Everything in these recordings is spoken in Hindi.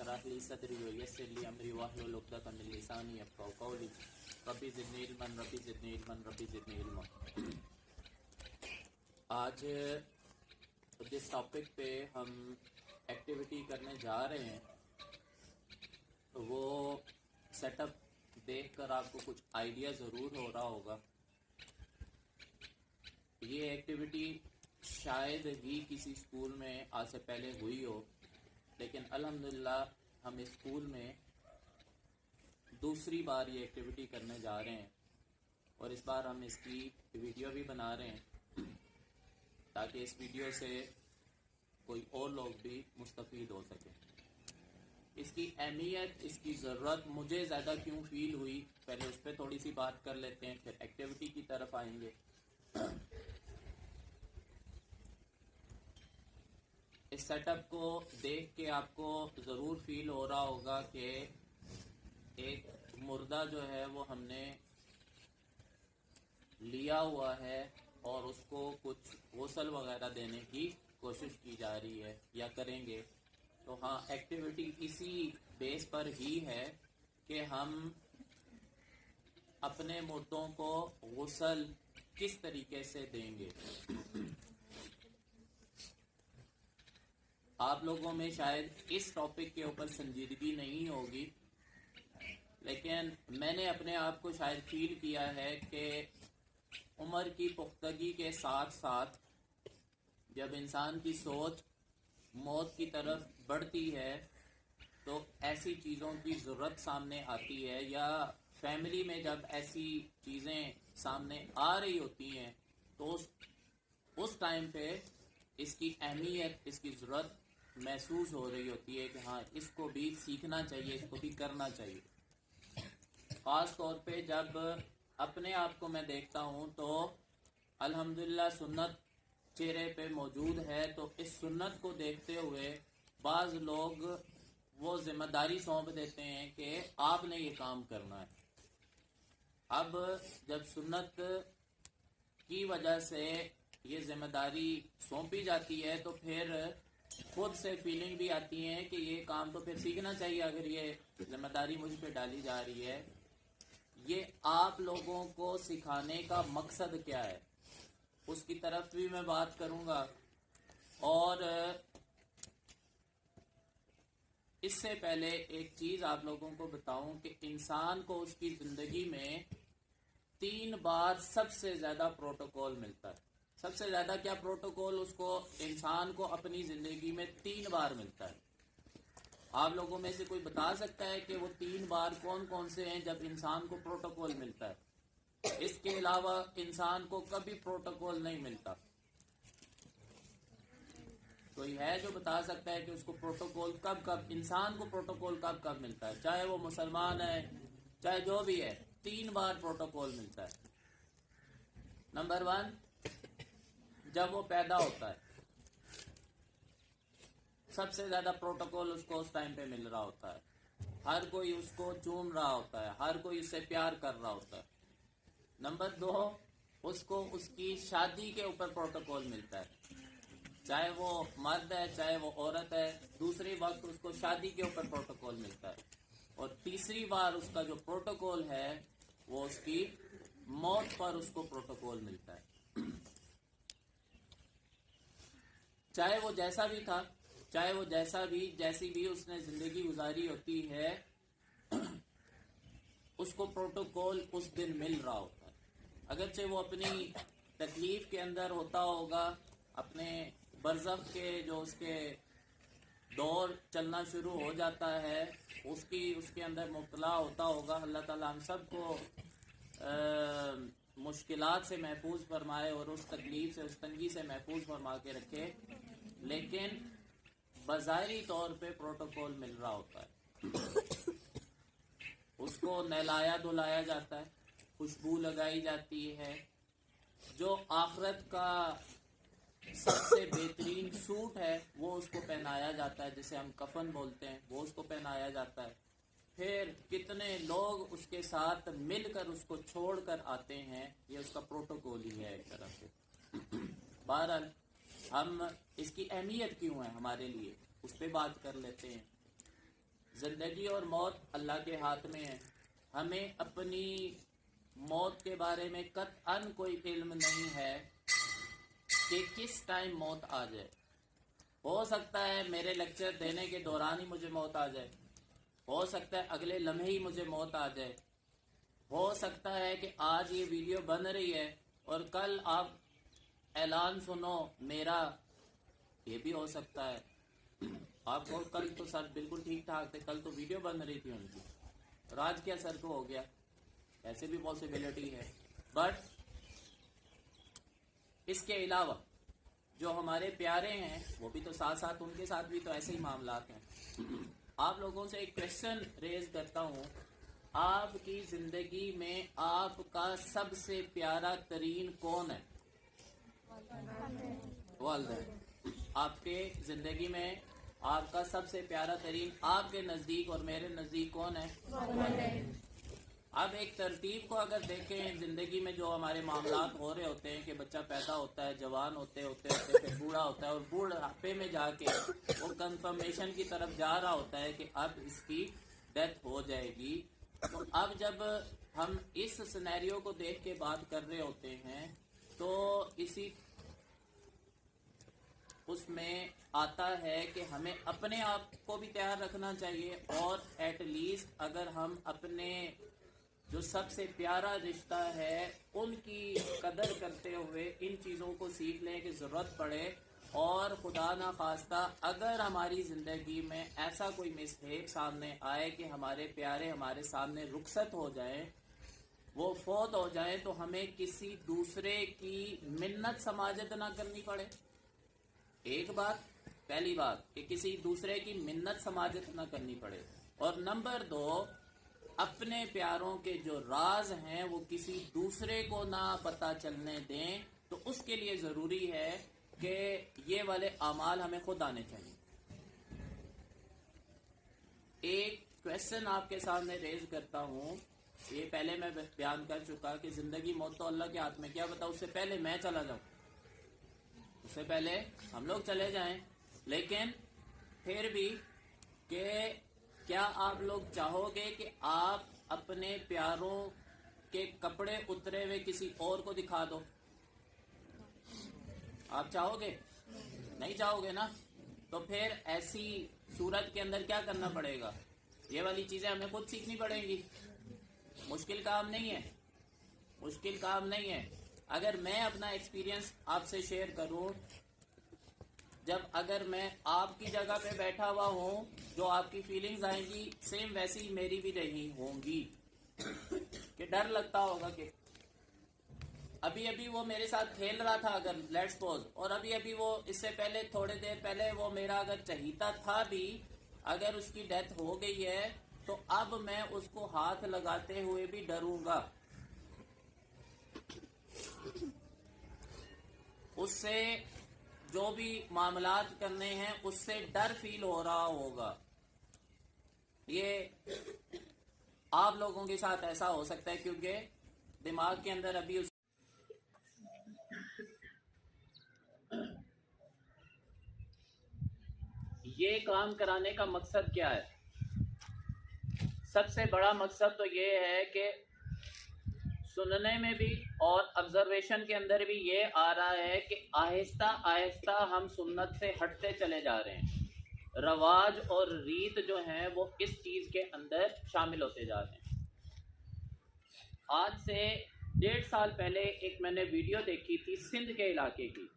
इश्रह ली सदरी व यस्सिर ली अमरी वाहलुल उक़दतम मिन लिसानी यफ़क़हू क़ौली रब्बी ज़िदनी इल्मन रब्बी ज़िदनी इल्मन रब्बी ज़िदनी इल्मा। आज जिस टॉपिक पे हम एक्टिविटी करने जा रहे हैं वो सेटअप देखकर आपको कुछ आइडिया ज़रूर हो रहा होगा। ये एक्टिविटी शायद ही किसी स्कूल में आज से पहले हुई हो, लेकिन अल्हम्दुलिल्लाह हम इस स्कूल में दूसरी बार ये एक्टिविटी करने जा रहे हैं और इस बार हम इसकी वीडियो भी बना रहे हैं ताकि इस वीडियो से कोई और लोग भी मुस्तफ़ीद हो सकें। इसकी अहमियत, इसकी ज़रूरत मुझे ज़्यादा क्यों फील हुई, पहले उस पर थोड़ी सी बात कर लेते हैं, फिर एक्टिविटी की तरफ आएंगे। इस सेटअप को देख के आपको ज़रूर फील हो रहा होगा कि एक मुर्दा जो है वो हमने लिया हुआ है और उसको कुछ गौसल वगैरह देने की कोशिश की जा रही है या करेंगे। तो हाँ, एक्टिविटी इसी बेस पर ही है कि हम अपने मुर्दों को गौसल किस तरीके से देंगे। आप लोगों में शायद इस टॉपिक के ऊपर संजीदगी नहीं होगी, लेकिन मैंने अपने आप को शायद फील किया है कि उम्र की पुख्तगी के साथ साथ जब इंसान की सोच मौत की तरफ बढ़ती है तो ऐसी चीज़ों की ज़रूरत सामने आती है, या फैमिली में जब ऐसी चीज़ें सामने आ रही होती हैं तो उस टाइम पे इसकी अहमियत, इसकी ज़रूरत महसूस हो रही होती है कि हाँ, इसको भी सीखना चाहिए, इसको भी करना चाहिए। ख़ास तौर पे जब अपने आप को मैं देखता हूँ तो अल्हम्दुलिल्लाह सुन्नत चेहरे पे मौजूद है, तो इस सुन्नत को देखते हुए बाज़ लोग वो जिम्मेदारी सौंप देते हैं कि आपने ये काम करना है। अब जब सुन्नत की वजह से ये जिम्मेदारी सौंपी जाती है तो फिर खुद से फीलिंग भी आती है कि ये काम तो फिर सीखना चाहिए। अगर ये जिम्मेदारी मुझ पे डाली जा रही है, ये आप लोगों को सिखाने का मकसद क्या है उसकी तरफ भी मैं बात करूंगा। और इससे पहले एक चीज आप लोगों को बताऊं कि इंसान को उसकी जिंदगी में 3 बार सबसे ज्यादा प्रोटोकॉल मिलता है। सबसे ज्यादा क्या प्रोटोकॉल उसको, इंसान को अपनी जिंदगी में 3 बार मिलता है। आप लोगों में से कोई बता सकता है कि वो 3 बार कौन कौन से हैं जब इंसान को प्रोटोकॉल मिलता है? इसके अलावा इंसान को कभी प्रोटोकॉल नहीं मिलता। कोई है जो बता सकता है कि उसको प्रोटोकॉल कब कब, इंसान को प्रोटोकॉल कब कब मिलता है? चाहे वो मुसलमान है, चाहे जो भी है, 3 बार प्रोटोकॉल मिलता है। नंबर 1, जब वो पैदा होता है, सबसे ज्यादा प्रोटोकॉल उसको उस टाइम पे मिल रहा होता है। हर कोई उसको चूम रहा होता है, हर कोई उससे प्यार कर रहा होता है। नंबर 2, उसको उसकी शादी के ऊपर प्रोटोकॉल मिलता है। चाहे वो मर्द है, चाहे वो औरत है, दूसरी वक्त उसको शादी के ऊपर प्रोटोकॉल मिलता है। और तीसरी बार उसका जो प्रोटोकॉल है वो उसकी मौत पर उसको प्रोटोकॉल मिलता है। चाहे वो जैसा भी था, चाहे वो जैसी भी उसने जिंदगी गुजारी होती है, उसको प्रोटोकॉल उस दिन मिल रहा होता है। अगरचे वो अपनी तकलीफ के अंदर होता होगा, अपने बरज़ख के जो उसके दौर चलना शुरू हो जाता है उसके अंदर मुब्तला होता होगा। अल्लाह ताला हम सबको मुश्किलात से महफूज फरमाए और उस तकलीफ से, उस तंगी से महफूज फरमा के रखे। लेकिन बज़ाहिरी तौर पे प्रोटोकॉल मिल रहा होता है। उसको नहलाया धुलाया जाता है, खुशबू लगाई जाती है, जो आखिरत का सबसे बेहतरीन सूट है वो उसको पहनाया जाता है, जिसे हम कफन बोलते हैं, वो उसको पहनाया जाता है। फिर कितने लोग उसके साथ मिलकर उसको छोड़कर आते हैं, ये उसका प्रोटोकॉल ही है एक तरफ से। बहरहाल हम इसकी अहमियत क्यों है हमारे लिए, उस पर बात कर लेते हैं। ज़िंदगी और मौत अल्लाह के हाथ में है। हमें अपनी मौत के बारे में कतअन कोई इल्म नहीं है कि किस टाइम मौत आ जाए। हो सकता है मेरे लेक्चर देने के दौरान ही मुझे मौत आ जाए, हो सकता है अगले लम्हे ही मुझे मौत आ जाए, हो सकता है कि आज ये वीडियो बन रही है और कल आप ऐलान सुनो मेरा, ये भी हो सकता है। आपको कल तो सर बिल्कुल ठीक ठाक थे, कल तो वीडियो बन रही थी उनकी, और आज क्या सर को हो गया, ऐसे भी पॉसिबिलिटी है। बट इसके अलावा जो हमारे प्यारे हैं वो भी तो साथ साथ, उनके साथ भी तो ऐसे ही मामलात हैं। आप लोगों से एक क्वेश्चन रेज करता हूँ, आपकी जिंदगी में आपका सबसे प्यारा तरीन कौन है? वालिदैन। आपके जिंदगी में आपका सबसे प्यारा तरीन आपके नजदीक और मेरे नजदीक कौन है? अब एक तरतीब को अगर देखें, जिंदगी में जो हमारे मामलात हो रहे होते हैं कि बच्चा पैदा होता है, जवान होते होते फिर बूढ़ा होता है, और बूढ़ापे में जाके वो कंफर्मेशन की तरफ जा रहा होता है कि अब इसकी डेथ हो जाएगी। तो अब जब हम इस सिनेरियो को देख के बात कर रहे होते हैं तो इसी उसमें आता है कि हमें अपने आप को भी तैयार रखना चाहिए, और एटलीस्ट अगर हम अपने जो सबसे प्यारा रिश्ता है उनकी कदर करते हुए इन चीज़ों को सीख लें कि ज़रूरत पड़े और खुदा ना खास्ता अगर हमारी ज़िंदगी में ऐसा कोई मिसटेक सामने आए कि हमारे प्यारे हमारे सामने रुखसत हो जाए, वो फौत हो जाए, तो हमें किसी दूसरे की मिन्नत समाजत ना करनी पड़े। एक बात, पहली बात कि किसी दूसरे की मिन्नत समाजत ना करनी पड़े, और नंबर 2, अपने प्यारों के जो राज हैं वो किसी दूसरे को ना पता चलने दें। तो उसके लिए ज़रूरी है कि ये वाले अमाल हमें खुद आने चाहिए। एक क्वेश्चन आपके सामने रेज करता हूँ, ये पहले मैं बयान कर चुका कि ज़िंदगी मौत तो अल्लाह के हाथ में, क्या बताओ उससे पहले मैं चला जाऊँ, उससे पहले हम लोग चले जाएं, लेकिन फिर भी कि क्या आप लोग चाहोगे कि आप अपने प्यारों के कपड़े उतरे हुए किसी और को दिखा दो? आप चाहोगे? नहीं चाहोगे ना? तो फिर ऐसी सूरत के अंदर क्या करना पड़ेगा? ये वाली चीजें हमें खुद सीखनी पड़ेंगी। मुश्किल काम नहीं है, मुश्किल काम नहीं है। अगर मैं अपना एक्सपीरियंस आपसे शेयर करूं, जब अगर मैं आपकी जगह पे बैठा हुआ हूँ, जो आपकी फीलिंग्स आएंगी सेम वैसी ही मेरी भी रही होंगी कि डर लगता होगा कि अभी अभी वो मेरे साथ खेल रहा था, अगर लेट्स सपोज, और अभी अभी वो इससे पहले थोड़ी देर पहले वो मेरा अगर चहीता था भी, अगर उसकी डेथ हो गई है तो अब मैं उसको हाथ लगाते हुए भी डरूंगा, उससे जो भी मामलात करने हैं उससे डर फील हो रहा होगा। ये आप लोगों के साथ ऐसा हो सकता है क्योंकि दिमाग के अंदर अभी ये काम कराने का मकसद क्या है? सबसे बड़ा मकसद तो ये है कि सुनने में भी और ऑब्जर्वेशन के अंदर भी ये आ रहा है कि आहिस्ता आहिस्ता हम सुन्नत से हटते चले जा रहे हैं। रवाज और रीत जो हैं वो इस चीज़ के अंदर शामिल होते जा रहे हैं। आज से 1.5 साल पहले एक मैंने वीडियो देखी थी सिंध के इलाके की,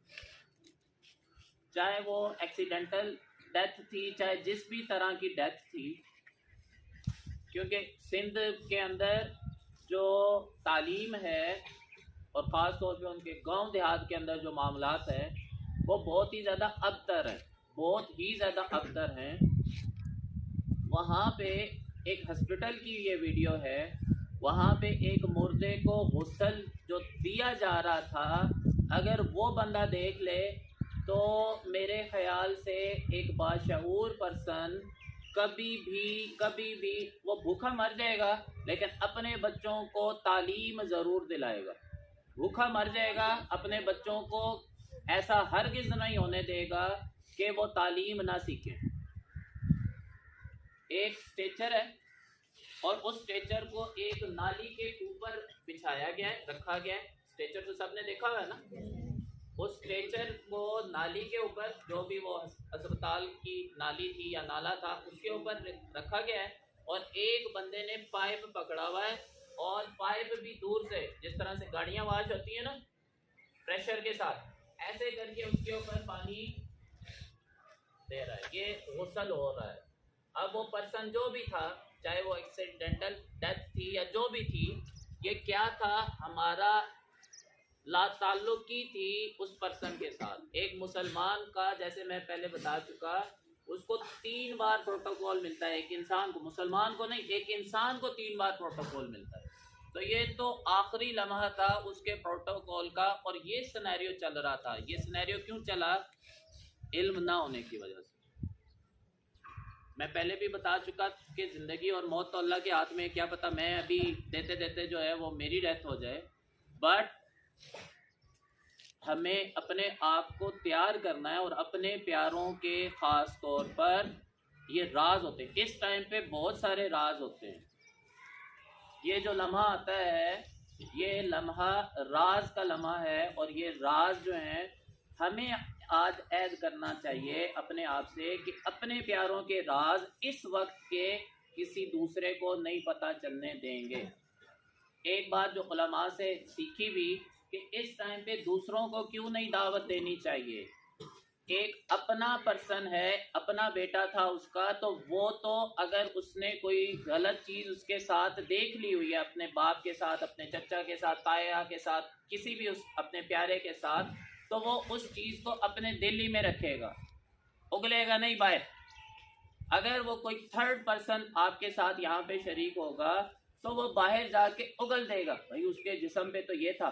चाहे वो एक्सीडेंटल डेथ थी, चाहे जिस भी तरह की डेथ थी, क्योंकि सिंध के अंदर जो तालीम है और ख़ास तौर पे उनके गांव देहात के अंदर जो मामलात है वो बहुत ही ज़्यादा अबतर हैं, बहुत ही ज़्यादा अबतर हैं। वहाँ पे एक हॉस्पिटल की ये वीडियो है, वहाँ पे एक मुर्दे को गुस्ल जो दिया जा रहा था, अगर वो बंदा देख ले तो मेरे ख्याल से एक बाशऊर पर्सन कभी भी वो भूखा मर जाएगा लेकिन अपने बच्चों को तालीम ज़रूर दिलाएगा। भूखा मर जाएगा, अपने बच्चों को ऐसा हरगिज़ नहीं होने देगा कि वो तालीम ना सीखें। एक स्ट्रेचर है और उस स्ट्रेचर को एक नाली के ऊपर बिछाया गया है, रखा गया है। स्ट्रेचर तो सबने देखा हुआ है ना। उस स्ट्रेचर को नाली के ऊपर, जो भी वो अस्पताल की नाली थी या नाला था, उसके ऊपर रखा गया है और एक बंदे ने पाइप पकड़ा हुआ है और पाइप भी दूर से, जिस तरह से गाड़ियां वॉश होती है ना प्रेशर के साथ, ऐसे करके उसके ऊपर पानी दे रहा है। ये गुस्ल हो रहा है। अब वो पर्सन जो भी था, चाहे वो एक्सीडेंटल डेथ थी या जो भी थी, ये क्या था, हमारा लाताल्लुकी थी उस पर्सन के साथ। एक मुसलमान का, जैसे मैं पहले बता चुका, उसको 3 बार प्रोटोकॉल मिलता है। एक इंसान को, मुसलमान को नहीं, एक इंसान को 3 बार प्रोटोकॉल मिलता है। तो ये तो आखिरी लम्हा था उसके प्रोटोकॉल का, और ये सिनेरियो चल रहा था। ये सिनेरियो क्यों चला? इल्म ना होने की वजह से। मैं पहले भी बता चुका कि ज़िंदगी और मौत तो अल्लाह के हाथ में, क्या पता मैं अभी देते देते जो है वो मेरी डेथ हो जाए। बट हमें अपने आप को तैयार करना है, और अपने प्यारों के ख़ास तौर पर ये राज होते हैं। इस टाइम पे बहुत सारे राज होते हैं। ये जो लम्हा आता है, ये लम्हा राज का लम्हा है, और ये राज जो है हमें आज ऐद करना चाहिए अपने आप से कि अपने प्यारों के राज इस वक्त के किसी दूसरे को नहीं पता चलने देंगे। एक बात जो उलमा से सीखी भी कि इस टाइम पे दूसरों को क्यों नहीं दावत देनी चाहिए। एक अपना पर्सन है, अपना बेटा था उसका, तो वो तो अगर उसने कोई गलत चीज़ उसके साथ देख ली हुई है, अपने बाप के साथ, अपने चचा के साथ, ताया के साथ, किसी भी उस अपने प्यारे के साथ, तो वो उस चीज़ को अपने दिल ही में रखेगा, उगलेगा नहीं बाहर। अगर वो कोई थर्ड पर्सन आपके साथ यहाँ पे शरीक होगा तो वो बाहर जाके उगल देगा, भाई उसके जिस्म पे तो ये था,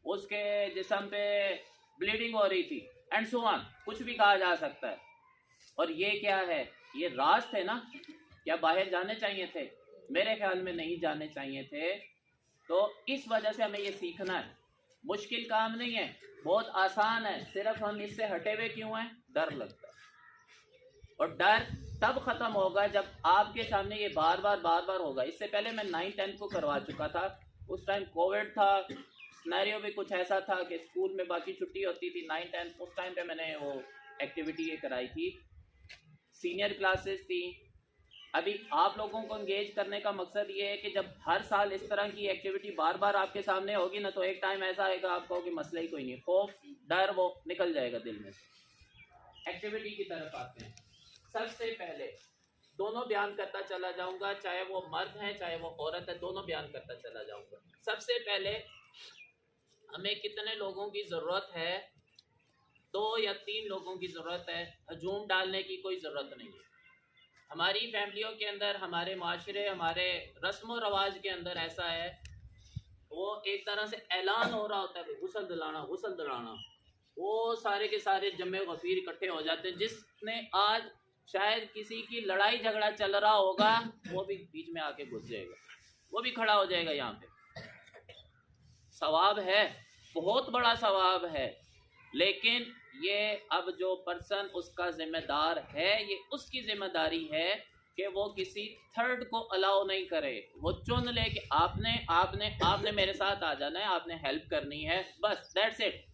उसके जिस्म पे ब्लीडिंग हो रही थी, एंड सो ऑन, कुछ भी कहा जा सकता है। और ये क्या है? ये राज थे ना, क्या बाहर जाने चाहिए थे? मेरे ख्याल में नहीं जाने चाहिए थे। तो इस वजह से हमें ये सीखना है। मुश्किल काम नहीं है, बहुत आसान है, सिर्फ हम इससे हटे हुए क्यों हैं? डर लगता है। और डर तब ख़त्म होगा जब आपके सामने ये बार बार होगा। इससे पहले मैं 9-10 को करवा चुका था, उस टाइम कोविड था, सिनेरियो भी कुछ ऐसा था कि स्कूल में बाकी छुट्टी होती थी। 9-10 उस टाइम पे मैंने वो एक्टिविटी ये कराई थी, सीनियर क्लासेस थी। अभी आप लोगों को एंगेज करने का मकसद ये है कि जब हर साल इस तरह की एक्टिविटी बार बार आपके सामने होगी ना, तो एक टाइम ऐसा आएगा आपको कि मसला ही कोई नहीं, खौफ डर वो निकल जाएगा दिल में से। एक्टिविटी की तरफ आते हैं। सबसे पहले दोनों बयान करता चला जाऊंगा, चाहे वो मर्द है चाहे वो औरत है, दोनों बयान करता चला जाऊंगा। सबसे पहले हमें कितने लोगों की ज़रूरत है? 2 या 3 लोगों की ज़रूरत है। हजूम डालने की कोई ज़रूरत नहीं है। हमारी फैमिलियों के अंदर, हमारे माशरे, हमारे रस्म व रवाज के अंदर ऐसा है, वो एक तरह से ऐलान हो रहा होता है, गुस्ल दिलाना, गुस्ल दिलाना। वो सारे के सारे जम्मे गफीर इकट्ठे हो जाते हैं। जिसने आज शायद किसी की लड़ाई झगड़ा चल रहा होगा, वो भी बीच में आके घुस जाएगा, वो भी खड़ा हो जाएगा। यहाँ पे सवाब है, बहुत बड़ा सवाब है, लेकिन ये अब जो पर्सन उसका जिम्मेदार है, ये उसकी जिम्मेदारी है कि वो किसी थर्ड को अलाउ नहीं करे। वो चुन ले कि आपने आपने आपने मेरे साथ आ जाना है, आपने हेल्प करनी है, बस दैट्स इट।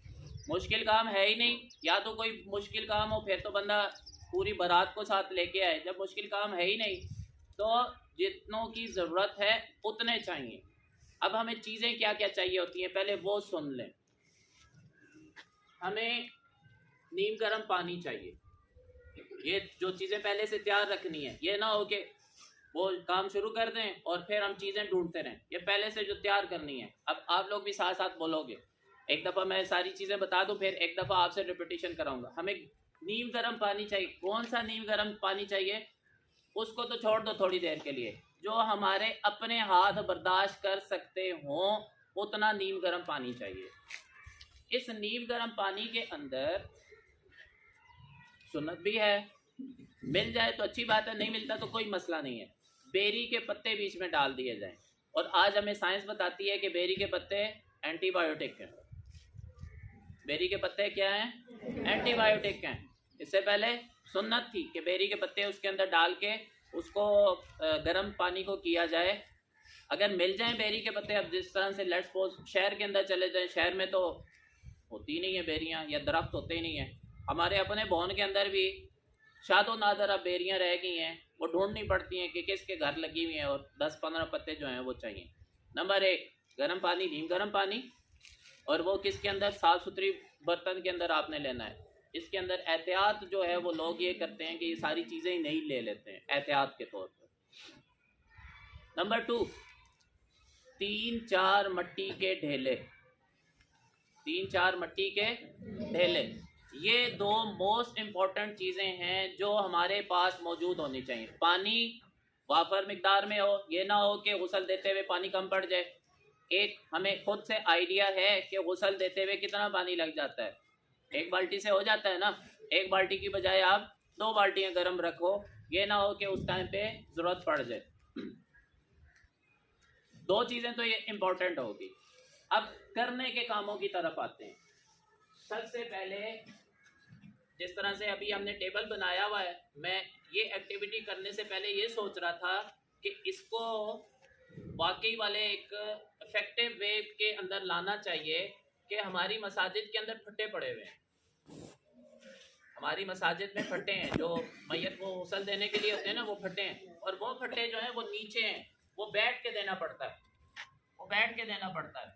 मुश्किल काम है ही नहीं। या तो कोई मुश्किल काम हो फिर तो बंदा पूरी बारात को साथ लेके आए। जब मुश्किल काम है ही नहीं तो जितनों की ज़रूरत है उतने चाहिए। अब हमें चीज़ें क्या क्या चाहिए होती हैं, पहले वो सुन लें। हमें नीम गर्म पानी चाहिए। ये जो चीज़ें पहले से तैयार रखनी है, ये ना हो कि वो काम शुरू कर दें और फिर हम चीज़ें ढूंढते रहें। ये पहले से जो तैयार करनी है। अब आप लोग भी साथ साथ बोलोगे, एक दफ़ा मैं सारी चीज़ें बता दूं, फिर एक दफ़ा आपसे रिपीटिशन कराऊंगा। हमें नीम गर्म पानी चाहिए। कौन सा नीम गर्म पानी चाहिए? उसको तो छोड़ दो थोड़ी देर के लिए, जो हमारे अपने हाथ बर्दाश्त कर सकते हों उतना नीम गर्म पानी चाहिए। इस नीम गर्म पानी के अंदर सुन्नत भी है, मिल जाए तो अच्छी बात है, नहीं मिलता तो कोई मसला नहीं है। बेरी के पत्ते बीच में डाल दिए जाएं। और आज हमें साइंस बताती है कि बेरी के पत्ते एंटीबायोटिक हैं। बेरी के पत्ते क्या हैं? एंटीबायोटिक हैं। इससे पहले सुन्नत थी कि बेरी के पत्ते उसके अंदर डाल के उसको गर्म पानी को किया जाए, अगर मिल जाए बेरी के पत्ते। अब जिस तरह से लेट्स सपोज शहर के अंदर चले जाएं, शहर में तो होती नहीं है बेरियां या दरख्त होते ही नहीं है। हमारे अपने भवन के अंदर भी शादो नादर अब बेरियां रह गई हैं, वो ढूंढनी पड़ती हैं कि किसके घर लगी हुई हैं, और 10-15 पत्ते जो हैं वो चाहिए। नंबर 1 गर्म पानी, नीम गर्म पानी, और वो किसके अंदर, साफ़ सुथरी बर्तन के अंदर आपने लेना है। इसके अंदर एहतियात जो है वो लोग ये करते हैं कि ये सारी चीज़ें ही नहीं ले लेते हैं एहतियात के तौर पर। नंबर 2 3-4 मट्टी के ढेले, 3-4 मट्टी के ढेले, ये 2 मोस्ट इम्पॉर्टेंट चीज़ें हैं जो हमारे पास मौजूद होनी चाहिए। पानी वाफर मिकदार में हो, ये ना हो कि गुसल देते हुए पानी कम पड़ जाए। एक हमें खुद से आइडिया है कि गुसल देते हुए कितना पानी लग जाता है, 1 बाल्टी से हो जाता है ना। 1 बाल्टी की बजाय आप 2 बाल्टियाँ गर्म रखो, ये ना हो कि उस टाइम पे ज़रूरत पड़ जाए। 2 चीज़ें तो ये इम्पोर्टेंट होगी। अब करने के कामों की तरफ आते हैं। सबसे पहले जिस तरह से अभी हमने टेबल बनाया हुआ है, मैं ये एक्टिविटी करने से पहले ये सोच रहा था कि इसको वाकई वाले एक इफेक्टिव वे के अंदर लाना चाहिए कि हमारी मसाजिद के अंदर फट्टे पड़े हुए हैं। हमारी मसाजिद में फट्टे हैं जो मैयत को गुस्ल देने के लिए होते हैं ना, वो फट्टे हैं, और वो फट्टे जो हैं वो नीचे हैं, वो बैठ के देना पड़ता है, वो बैठ के देना पड़ता है।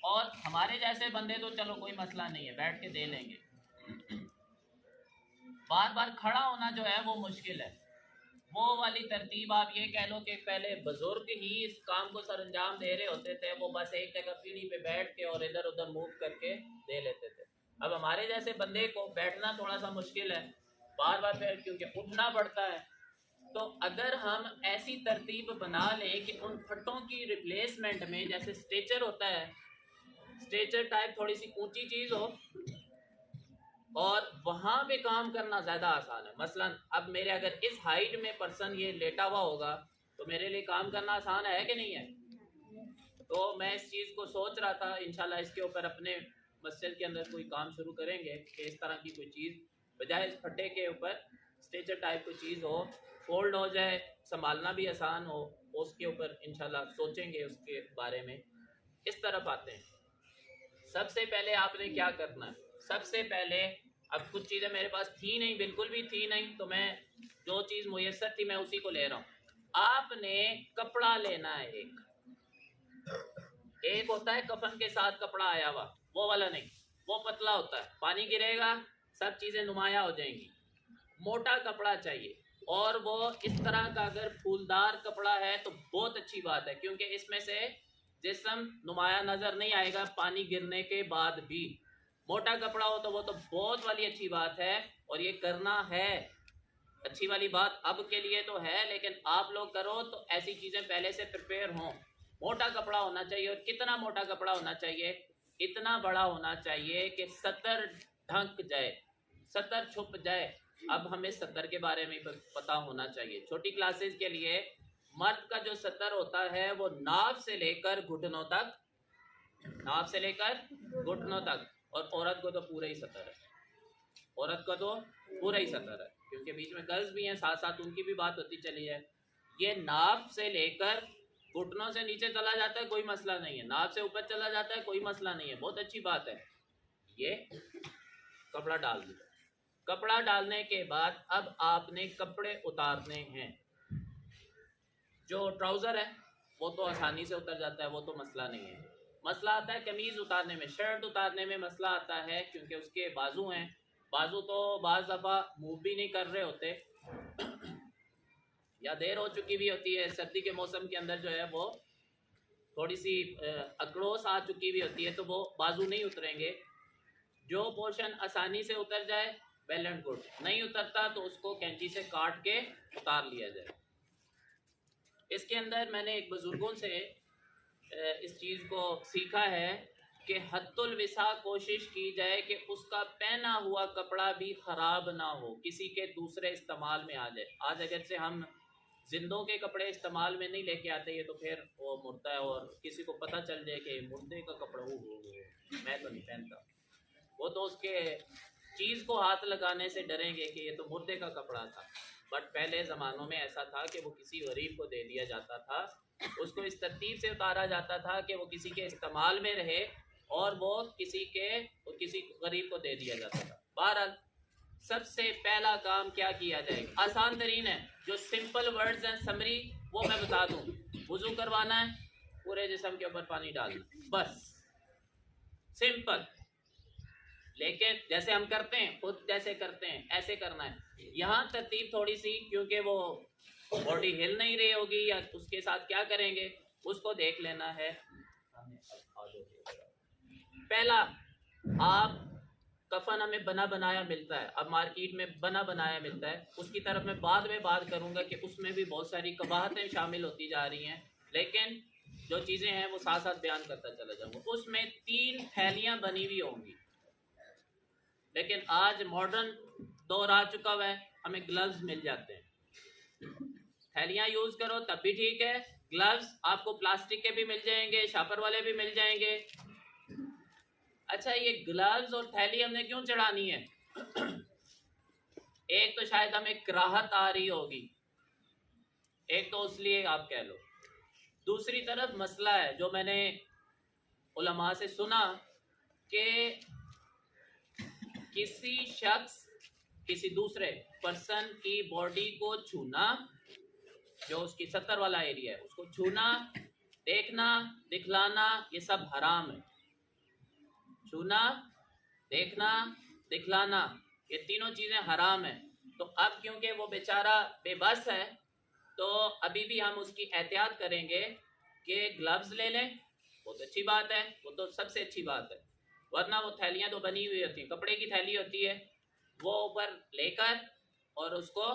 और हमारे जैसे बंदे तो चलो कोई मसला नहीं है, बैठ के दे लेंगे। बार बार खड़ा होना जो है वो मुश्किल है। वो वाली तरतीब आप ये कह लो कि पहले बुजुर्ग ही इस काम को सरअंजाम दे रहे होते थे, वो बस एक जगह पीढ़ी पे बैठ के और इधर उधर मूव करके दे लेते थे। अब हमारे जैसे बंदे को बैठना थोड़ा सा मुश्किल है, बार बार फिर क्योंकि उठना पड़ता है। तो अगर हम ऐसी तरतीब बना लें कि उन फट्टों की रिप्लेसमेंट में, जैसे स्ट्रेचर होता है, स्ट्रेचर टाइप थोड़ी सी ऊंची चीज़ हो और वहाँ पे काम करना ज़्यादा आसान है। मसलन अब मेरे अगर इस हाइट में पर्सन ये लेटा हुआ होगा तो मेरे लिए काम करना आसान है कि नहीं है। तो मैं इस चीज़ को सोच रहा था, इंशाल्लाह इसके ऊपर अपने मस्जिद के अंदर कोई काम शुरू करेंगे कि इस तरह की कोई चीज़ बजाय इस फट्टे के ऊपर स्ट्रेचर टाइप कोई चीज़ हो, फोल्ड हो जाए, संभालना भी आसान हो, उसके ऊपर इंशाल्लाह सोचेंगे उसके बारे में। इस तरफ आते हैं। सबसे पहले आपने क्या करना है, सबसे पहले अब कुछ चीज़ें मेरे पास थी नहीं, बिल्कुल भी थी नहीं, तो मैं जो चीज़ मुयस्सर थी मैं उसी को ले रहा हूँ। आपने कपड़ा लेना है, एक होता है कफन के साथ कपड़ा आया हुआ, वो वाला नहीं, वो पतला होता है, पानी गिरेगा सब चीज़ें नुमाया हो जाएंगी। मोटा कपड़ा चाहिए, और वो इस तरह का अगर फूलदार कपड़ा है तो बहुत अच्छी बात है, क्योंकि इसमें से जिस्म नुमाया नज़र नहीं आएगा पानी गिरने के बाद भी। मोटा कपड़ा हो तो वो तो बहुत वाली अच्छी बात है, और ये करना है। अच्छी वाली बात अब के लिए तो है, लेकिन आप लोग करो तो ऐसी चीज़ें पहले से प्रिपेयर हों। मोटा कपड़ा होना चाहिए, और कितना मोटा कपड़ा होना चाहिए, इतना बड़ा होना चाहिए कि सतर ढक जाए, सतर छुप जाए। अब हमें सतर के बारे में पता होना चाहिए। छोटी क्लासेस के लिए मर्द का जो सतर होता है वो नाभ से लेकर घुटनों तक, नाभ से लेकर घुटनों तक, और औरत को तो पूरा ही सतर है, औरत को तो पूरा ही सतर है, क्योंकि बीच में गर्ल्स भी हैं, साथ साथ उनकी भी बात होती चली है। ये नाभ से लेकर घुटनों से नीचे चला जाता है कोई मसला नहीं है, नाभ से ऊपर चला जाता है कोई मसला नहीं है, बहुत अच्छी बात है। ये कपड़ा डाल दिया, कपड़ा डालने के बाद अब आपने कपड़े उतारने हैं। जो ट्राउज़र है वो तो आसानी से उतर जाता है, वो तो मसला नहीं है। मसला आता है कमीज़ उतारने में, शर्ट उतारने में मसला आता है, क्योंकि उसके बाजू हैं, बाजू तो बाज़ दफ़ा मूव भी नहीं कर रहे होते या देर हो चुकी भी होती है। सर्दी के मौसम के अंदर जो है वो थोड़ी सी अकड़ोस आ चुकी भी होती है, तो वो बाजू नहीं उतरेंगे। जो पोर्शन आसानी से उतर जाए वेल एंड गुड, नहीं उतरता तो उसको कैंची से काट के उतार लिया जाए। इसके अंदर मैंने एक बुज़ुर्गों से इस चीज़ को सीखा है कि हद्दुल विसा कोशिश की जाए कि उसका पहना हुआ कपड़ा भी ख़राब ना हो, किसी के दूसरे इस्तेमाल में आ जाए। आज अगर से हम जिंदों के कपड़े इस्तेमाल में नहीं लेके आते, ये तो फिर वो मुर्दा है, और किसी को पता चल जाए कि मुर्दे का कपड़ा हो मैं तो नहीं पहनता, वो तो उसके चीज़ को हाथ लगाने से डरेंगे कि ये तो मुर्दे का कपड़ा था। बट पहले ज़मानों में ऐसा था कि वो किसी गरीब को दे दिया जाता था, उसको इस तरतीब से उतारा जाता था कि वो किसी के इस्तेमाल में रहे और वो किसी गरीब को दे दिया जाता था। बहरहाल सबसे पहला काम क्या किया जाएगा, आसान तरीन है, जो सिंपल वर्ड्स हैं समरी वो मैं बता दूं। वुजू करवाना है, पूरे जिस्म के ऊपर पानी डालना, बस सिंपल। लेकिन जैसे हम करते हैं, खुद जैसे करते हैं ऐसे करना है। यहाँ तरतीब थोड़ी सी, क्योंकि वो बॉडी हिल नहीं रही होगी या उसके साथ क्या करेंगे उसको देख लेना है। पहला, आप कफन हमें बना बनाया मिलता है, अब मार्केट में बना बनाया मिलता है, उसकी तरफ मैं बाद में बात करूंगा कि उसमें भी बहुत सारी कबाहतें शामिल होती जा रही हैं, लेकिन जो चीज़ें हैं वो साथ साथ बयान करता चला जाऊंगा। उसमें 3 थैलियां बनी हुई होंगी, लेकिन आज मॉडर्न दौर आ चुका हुआ है, हमें ग्लव्स मिल जाते हैं। थैलियां यूज करो तब भी ठीक है, ग्लव्स आपको प्लास्टिक के भी मिल जाएंगे, शापर वाले भी मिल जाएंगे। अच्छा, ये ग्लव्स और थैली हमने क्यों चढ़ानी है? एक तो शायद हमें कराहत आ रही होगी, एक तो इसलिए आप कह लो। दूसरी तरफ मसला है जो मैंने उलमा से सुना कि किसी शख्स किसी दूसरे पर्सन की बॉडी को छूना, जो उसकी सत्तर वाला एरिया है उसको छूना, देखना, दिखलाना, ये सब हराम है। छूना, देखना, दिखलाना, ये तीनों चीज़ें हराम है। तो अब क्योंकि वो बेचारा बेबस है, तो अभी भी हम उसकी एहतियात करेंगे कि ग्लव्स ले लें, बहुत अच्छी बात है, वो तो सबसे अच्छी बात है। वरना वो थैलियाँ तो बनी हुई होती हैं, कपड़े की थैली होती है, वो ऊपर लेकर और उसको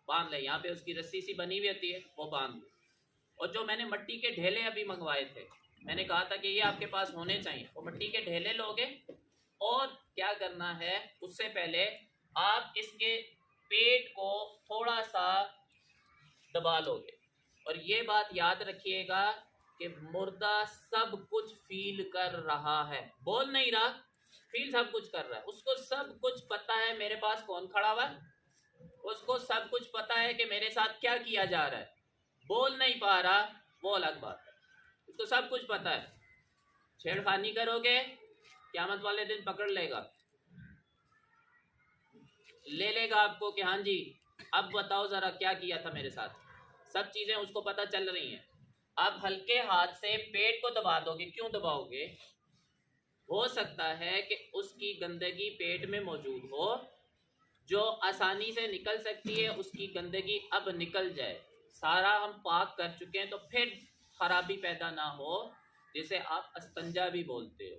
बांध लें, यहाँ पे उसकी रस्सी सी बनी हुई होती है, वो बांध लें। और जो मैंने मिट्टी के ढेले अभी मंगवाए थे, मैंने कहा था कि ये आपके पास होने चाहिए, वो मिट्टी के ढेले लोगे और क्या करना है, उससे पहले आप इसके पेट को थोड़ा सा दबा लोगे। और ये बात याद रखिएगा कि मुर्दा सब कुछ फील कर रहा है, बोल नहीं रहा, फील सब कुछ कर रहा है। उसको सब कुछ पता है मेरे पास कौन खड़ा हुआ है, उसको सब कुछ पता है कि मेरे साथ क्या किया जा रहा है, बोल नहीं पा रहा वो अलग बात है, उसको सब कुछ पता है। छेड़खानी करोगे क़यामत वाले दिन पकड़ लेगा, ले लेगा आपको कि हाँ जी अब बताओ ज़रा क्या किया था मेरे साथ, सब चीज़ें उसको पता चल रही हैं। आप हल्के हाथ से पेट को दबा दोगे, क्यों दबाओगे? हो सकता है कि उसकी गंदगी पेट में मौजूद हो, जो आसानी से निकल सकती है, उसकी गंदगी अब निकल जाए, सारा हम पाक कर चुके हैं, तो फिर खराबी पैदा ना हो, जिसे आप अस्तंजा भी बोलते हो।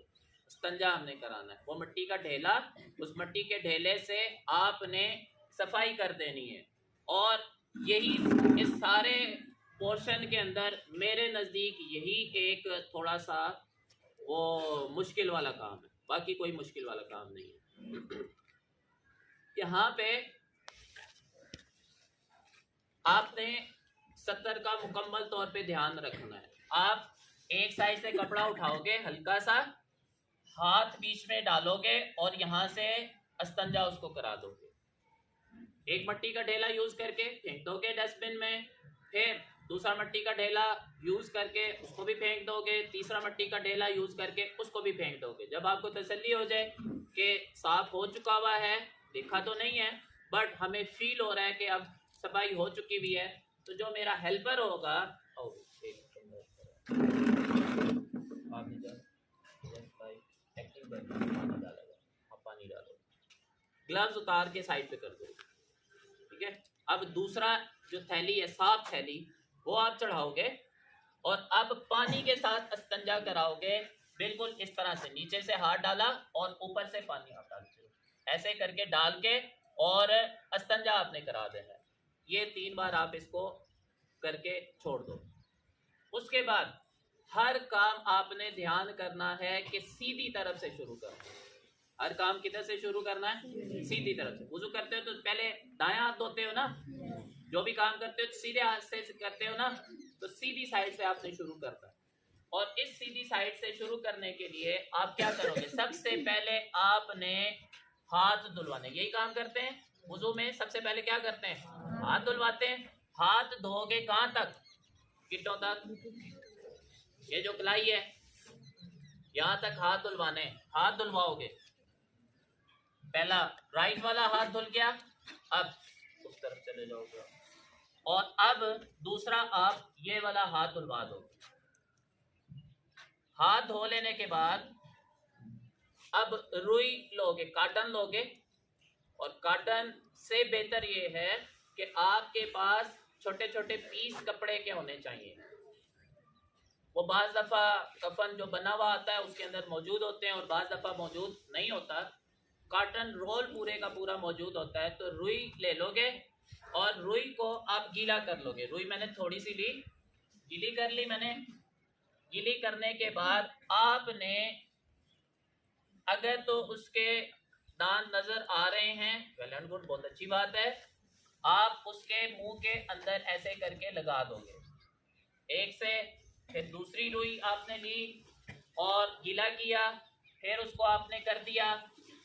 अस्तंजा हमने कराना है, वो मिट्टी का ढेला, उस मिट्टी के ढेले से आपने सफाई कर देनी है। और यही इस सारे पोर्शन के अंदर मेरे नज़दीक यही एक थोड़ा सा वो मुश्किल वाला काम है, बाकी कोई मुश्किल वाला काम नहीं है। यहाँ पे आपने 70 का मुकम्मल तौर पे ध्यान रखना है। आप एक साइड से कपड़ा उठाओगे, हल्का सा हाथ बीच में डालोगे और यहाँ से अस्तंजा उसको करा दोगे। एक मिट्टी का ढेला यूज करके फेंक दोगे डस्टबिन में, फिर दूसरा मिट्टी का ढेला यूज करके उसको भी फेंक दोगे, तीसरा मिट्टी का ढेला यूज करके उसको भी फेंक दोगे। जब आपको तसल्ली हो जाए कि साफ हो चुका हुआ है, देखा तो नहीं है बट हमें फील हो रहा है कि अब सफाई हो चुकी हुई है, तो जो मेरा हेल्पर होगा, पानी डालो, ग्लव्स उतार के साइड पे कर दो, ठीक है। अब दूसरा जो थैली है, साफ थैली, वो आप चढ़ाओगे और अब पानी के साथ अस्तंजा कराओगे, बिल्कुल इस तरह से नीचे से हाथ डाला और ऊपर से पानी आप डालते हो, ऐसे करके डाल के और अस्तंजा आपने करा देना है। ये 3 बार आप इसको करके छोड़ दो। उसके बाद हर काम आपने ध्यान करना है कि सीधी तरफ से शुरू करना है। हर काम किधर से शुरू करना है? सीधी तरफ से। वुजू करते हो तो पहले दायां हाथ धोते हो ना, जो भी काम करते हो सीधे हाथ से करते हो ना, तो सीधी साइड से आपने शुरू करना है। और इस सीधी साइड से शुरू करने के लिए आप क्या करोगे? सबसे पहले आपने हाथ धुलवाने, यही काम करते हैं वुजू में, सबसे पहले क्या करते हैं? हाथ धुलवाते हैं। हाथ धोगे कहाँ तक? गिट्टों तक। ये जो कलाई है यहाँ तक हाथ धुलवाने। हाथ धुलवाओगे, पहला राइट वाला हाथ धुल गया, अब उस तरफ चले जाओगे और अब दूसरा आप ये वाला हाथ धुलवा दो। हाथ धो लेने के बाद अब रुई लोगे, काटन लोगे, और काटन से बेहतर ये है कि आपके पास छोटे छोटे पीस कपड़े के होने चाहिए। वो बाज दफा कफन जो बना हुआ आता है उसके अंदर मौजूद होते हैं और बाज दफा मौजूद नहीं होता। काटन रोल पूरे का पूरा मौजूद होता है। तो रुई ले लोगे और रुई को आप गीला कर लोगे। रुई मैंने थोड़ी सी ली, गीली कर ली मैंने। गीली करने के बाद आपने अगर तो उसके दांत नजर आ रहे हैं, वेल एंड गुड, बहुत अच्छी बात है। आप उसके मुंह के अंदर ऐसे करके लगा दोगे एक से। फिर दूसरी रुई आपने ली और गीला किया, फिर उसको आपने कर दिया।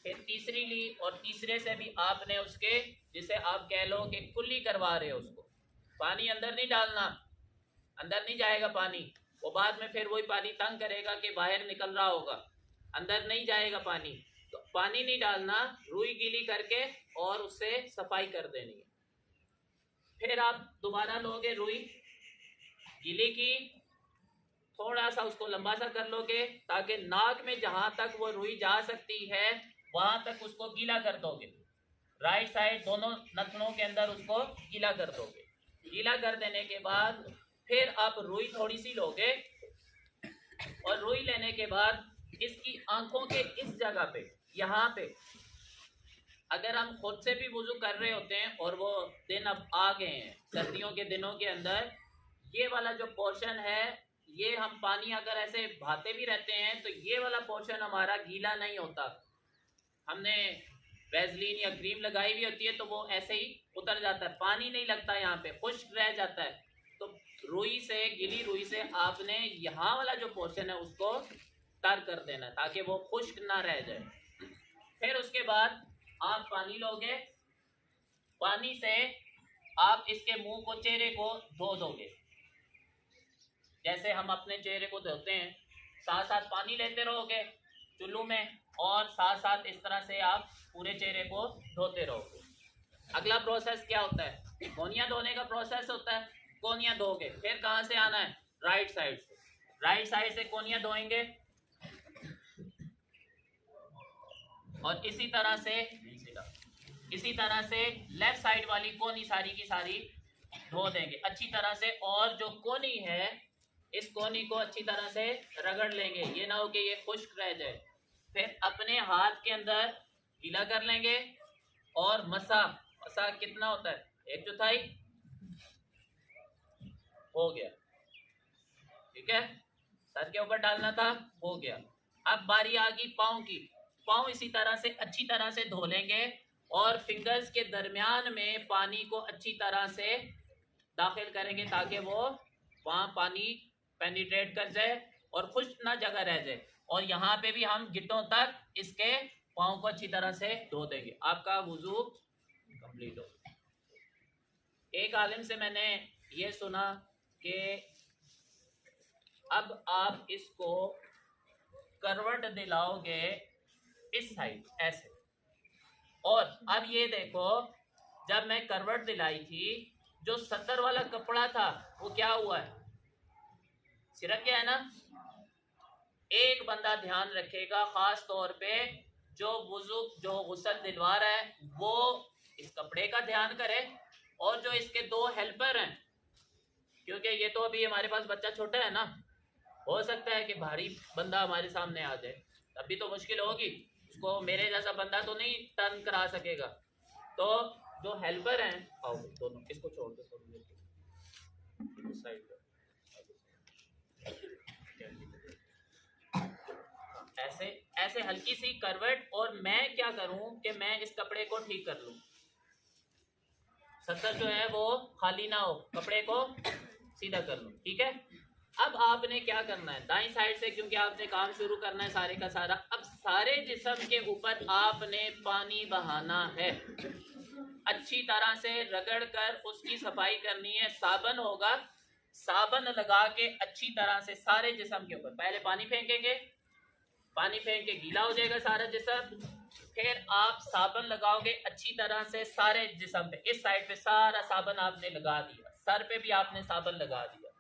फिर तीसरी ली और तीसरे से भी आपने उसके, जिसे आप कह लो कि कुल्ली करवा रहे हो, उसको पानी अंदर नहीं डालना, अंदर नहीं जाएगा पानी। वो बाद में फिर वही पानी तंग करेगा कि बाहर निकल रहा होगा, अंदर नहीं जाएगा पानी। तो पानी नहीं डालना, रुई गीली करके और उससे सफाई कर देनी है। फिर आप दोबारा लोगे रुई, गीली की, थोड़ा सा उसको लंबा सा कर लोगे ताकि नाक में जहां तक वो रुई जा सकती है वहां तक उसको गीला कर दोगे। राइट साइड दोनों नथनों के अंदर उसको गीला कर दोगे। गीला कर देने के बाद फिर आप रुई थोड़ी सी लोगे और रुई लेने के बाद इसकी आंखों के इस जगह पे, यहाँ पे, अगर हम खुद से भी वुजू कर रहे होते हैं और वो दिन अब आ गए हैं सर्दियों के दिनों के अंदर, ये वाला जो पोर्शन है, ये हम पानी अगर ऐसे बहाते भी रहते हैं तो ये वाला पोर्शन हमारा गीला नहीं होता। हमने वैसलीन या क्रीम लगाई हुई होती है तो वो ऐसे ही उतर जाता है, पानी नहीं लगता, यहाँ पे खुश्क रह जाता है। तो रुई से, गीली रुई से आपने यहाँ वाला जो पोर्शन है उसको तर कर देना ताकि वो खुश्क ना रह जाए। फिर उसके बाद आप पानी लोगे, पानी से आप इसके मुंह को, चेहरे को धो दोगे जैसे हम अपने चेहरे को धोते हैं। साथ साथ पानी लेते रहोगे चुल्लू में और साथ साथ इस तरह से आप पूरे चेहरे को धोते रहोगे। अगला प्रोसेस क्या होता है? कोनियाँ धोने का प्रोसेस होता है। कोनियाँ धोगे, फिर कहाँ से आना है? राइट साइड से। राइट साइड से कोनियाँ धोएंगे और इसी तरह से लेफ्ट साइड वाली कोनी सारी की सारी धो देंगे अच्छी तरह से। और जो कोनी है, इस कोनी को अच्छी तरह से रगड़ लेंगे, ये ना हो कि ये खुश्क रह जाए। फिर अपने हाथ के अंदर गीला कर लेंगे और मसा कितना होता है? 1/4 हो गया, ठीक है। सर के ऊपर डालना था, हो गया। अब बारी आ गई पाँव की। पाँव इसी तरह से अच्छी तरह से धो लेंगे और फिंगर्स के दरमियान में पानी को अच्छी तरह से दाखिल करेंगे ताकि वो वहाँ पानी पेनिट्रेट कर जाए और खुश्क ना जगह रह जाए। और यहाँ पे भी हम गिट्टों तक इसके पाँव को अच्छी तरह से धो देंगे। आपका वुजू कंप्लीट हो। एक आलिम से मैंने ये सुना कि अब आप इसको करवट दिलाओगे इस साइड ऐसे, और अब ये देखो, जब मैं करवट दिलाई थी जो सत्तर वाला कपड़ा था वो क्या हुआ है? सिरक गया है ना। एक बंदा ध्यान रखेगा, खास तौर पे जो गुस्ल दिलवा रहा है वो इस कपड़े का ध्यान करे, और जो इसके 2 हेल्पर हैं, क्योंकि ये तो अभी हमारे पास बच्चा छोटा है ना, हो सकता है कि भारी बंदा हमारे सामने आ जाए, तभी तो मुश्किल होगी। उसको मेरे जैसा बंदा तो नहीं टर्न करा सकेगा। तो जो हेल्पर हैं, आओ दोनों, इसको छोड़ दो साइड पे, ऐसे ऐसे हल्की सी करवट। और मैं क्या करूं कि मैं इस कपड़े को ठीक कर लूं, सत्तर जो है वो खाली ना हो, कपड़े को सीधा कर लूं, ठीक है। अब आपने क्या करना है, दाईं साइड से, क्योंकि आपने काम शुरू करना है सारे का सारा। अब सारे जिस्म के ऊपर आपने पानी बहाना है। अच्छी तरह से रगड़ कर उसकी सफाई करनी है। साबन होगा, साबन लगा के अच्छी तरह से सारे जिस्म के ऊपर पहले पानी फेंकेंगे, पानी फेंक के गीला हो जाएगा सारा जिस्म, फिर आप साबन लगाओगे अच्छी तरह से सारे जिस्म पे। इस साइड पे सारा साबन आपने लगा दिया, सर पे भी आपने साबन लगा दिया।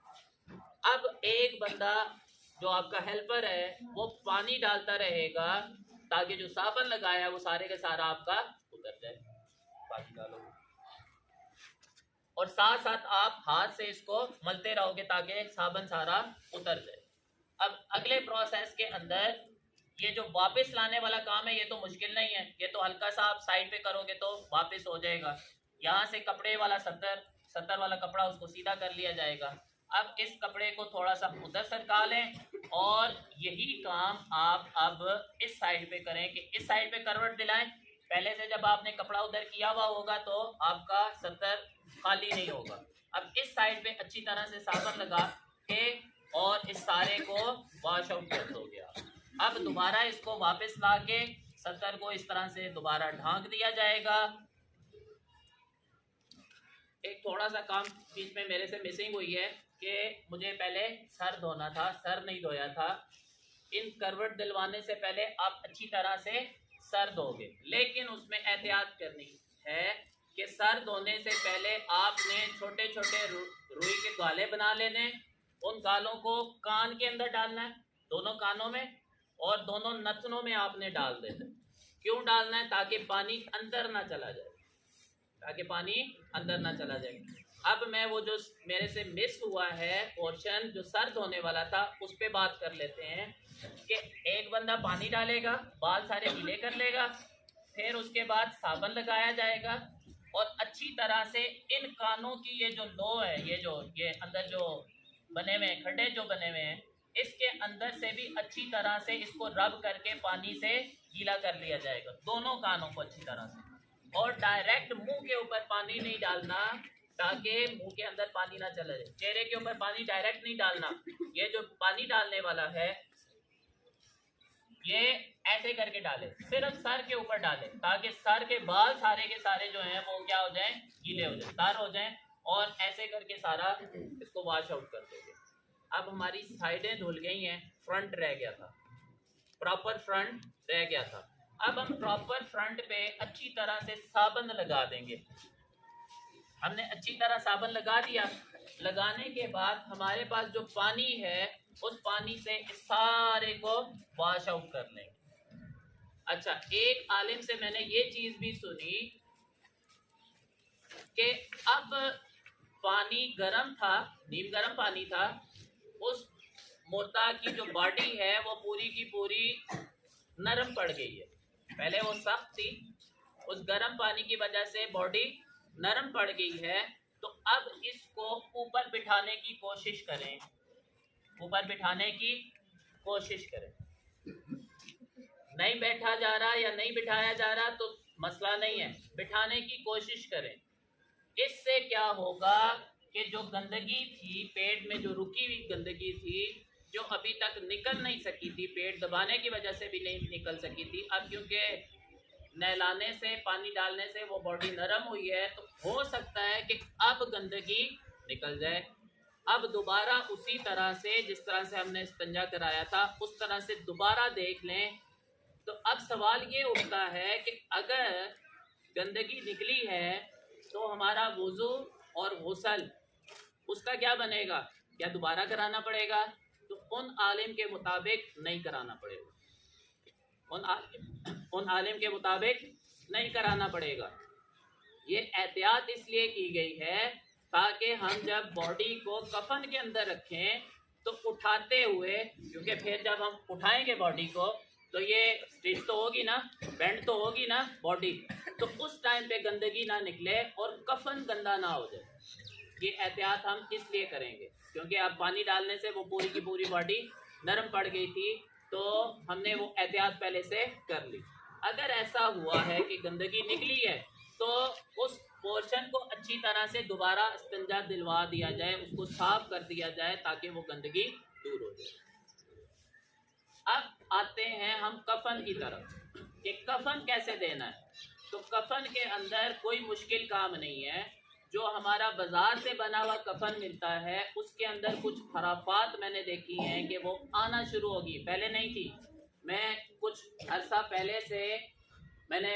अब एक बंदा जो आपका हेल्पर है वो पानी डालता रहेगा ताकि जो साबन लगाया वो सारे का सारा आपका उतर जाए। पानी डालोगे और साथ साथ आप हाथ से इसको मलते रहोगे ताकि साबन सारा उतर जाए। अब अगले प्रोसेस के अंदर ये जो वापस लाने वाला काम है ये तो मुश्किल नहीं है, ये तो हल्का सा आप साइड पे करोगे तो वापस हो जाएगा। यहाँ से कपड़े वाला सत्तर वाला कपड़ा उसको सीधा कर लिया जाएगा। अब इस कपड़े को थोड़ा सा उधर सरका लें और यही काम आप अब इस साइड पे करें कि इस साइड पे करवट दिलाएं। पहले से जब आपने कपड़ा उधर किया हुआ होगा तो आपका सत्तर खाली नहीं होगा। अब इस साइड पे अच्छी तरह से साबन लगा के और इस सारे को वॉश आउट कर दोगे आप। अब दोबारा इसको वापस ला के सत्तर को इस तरह से दोबारा ढांक दिया जाएगा। एक थोड़ा सा काम बीच में मेरे से मिसिंग हुई है कि मुझे पहले सर धोना था, सर नहीं धोया था। इन करवट दिलवाने से पहले आप अच्छी तरह से सर धोगे, लेकिन उसमें एहतियात करनी है कि सर धोने से पहले आपने छोटे छोटे रुई के गाले बना लेने। उन गालों को कान के अंदर डालना है, दोनों कानों में और दोनों नथनों में आपने डाल देना। क्यों डालना है? ताकि पानी अंदर ना चला जाए, ताकि पानी अंदर ना चला जाए। अब मैं वो जो मेरे से मिस हुआ है पोर्शन जो सर धोने वाला था उस पर बात कर लेते हैं कि एक बंदा पानी डालेगा, बाल सारे गीले कर लेगा, फिर उसके बाद साबन लगाया जाएगा और अच्छी तरह से इन कानों की ये जो लो है, ये अंदर जो बने हुए खड्डे जो बने हुए हैं, इसके अंदर से भी अच्छी तरह से इसको रब करके पानी से गीला कर लिया जाएगा, दोनों कानों को अच्छी तरह से। और डायरेक्ट मुंह के ऊपर पानी नहीं डालना ताकि मुंह के अंदर पानी ना चला जाए। चेहरे के ऊपर पानी डायरेक्ट नहीं डालना। ये जो पानी डालने वाला है ये ऐसे करके डाले, सिर्फ सर के ऊपर डाले ताकि सर के बाल सारे के सारे जो हैं वो क्या हो जाएं, गीले हो जाएं, तर हो जाएं। और ऐसे करके सारा इसको वॉश आउट कर दोगे। अब हमारी साइडें धुल गई हैं, फ्रंट रह गया था, प्रॉपर फ्रंट रह गया था। अब हम प्रॉपर फ्रंट पे अच्छी तरह से साबन लगा देंगे। हमने अच्छी तरह साबन लगा दिया। लगाने के बाद हमारे पास जो पानी है उस पानी से इस सारे को वॉश आउट कर लेंगे। अच्छा, एक आलिम से मैंने ये चीज भी सुनी कि अब पानी गर्म था, नीम गर्म पानी था, उस मुर्दा की जो बॉडी है वो पूरी की पूरी नरम पड़ गई है। पहले वो सख्त थी, उस गर्म पानी की वजह से बॉडी नरम पड़ गई है। तो अब इसको ऊपर बिठाने की कोशिश करें, ऊपर बिठाने की कोशिश करें। नहीं बैठा जा रहा या नहीं बिठाया जा रहा तो मसला नहीं है, बिठाने की कोशिश करें। इससे क्या होगा कि जो गंदगी थी पेट में, जो रुकी हुई गंदगी थी जो अभी तक निकल नहीं सकी थी, पेट दबाने की वजह से भी नहीं निकल सकी थी, अब क्योंकि नहलाने से, पानी डालने से वो बॉडी नरम हुई है तो हो सकता है कि अब गंदगी निकल जाए। अब दोबारा उसी तरह से जिस तरह से हमने इस्तिंजा कराया था उस तरह से दोबारा देख लें। तो अब सवाल ये उठता है कि अगर गंदगी निकली है तो हमारा वुज़ू और गुस्ल उसका क्या बनेगा? क्या दोबारा कराना पड़ेगा? तो उन आलिम के मुताबिक नहीं कराना पड़ेगा, उन आलिम के मुताबिक नहीं कराना पड़ेगा। ये एहतियात इसलिए की गई है ताकि हम जब बॉडी को कफन के अंदर रखें तो उठाते हुए, क्योंकि फिर जब हम उठाएंगे बॉडी को तो ये स्ट्रेच तो होगी ना, बेंड तो होगी ना बॉडी, तो उस टाइम पे गंदगी ना निकले और कफन गंदा ना हो जाए। ये एहतियात हम इसलिए करेंगे क्योंकि अब पानी डालने से वो पूरी की पूरी बॉडी नरम पड़ गई थी, तो हमने वो एहतियात पहले से कर ली। अगर ऐसा हुआ है कि गंदगी निकली है तो उस पोर्शन को अच्छी तरह से दोबारा इस्तिंजा दिलवा दिया जाए, उसको साफ कर दिया जाए ताकि वो गंदगी दूर हो जाए। अब आते हैं हम कफन की तरफ कि कफन कैसे देना है। तो कफन के अंदर कोई मुश्किल काम नहीं है। जो हमारा बाजार से बना हुआ कफन मिलता है उसके अंदर कुछ खराफात मैंने देखी हैं कि वो आना शुरू होगी, पहले नहीं थी। मैं कुछ अरसा पहले से मैंने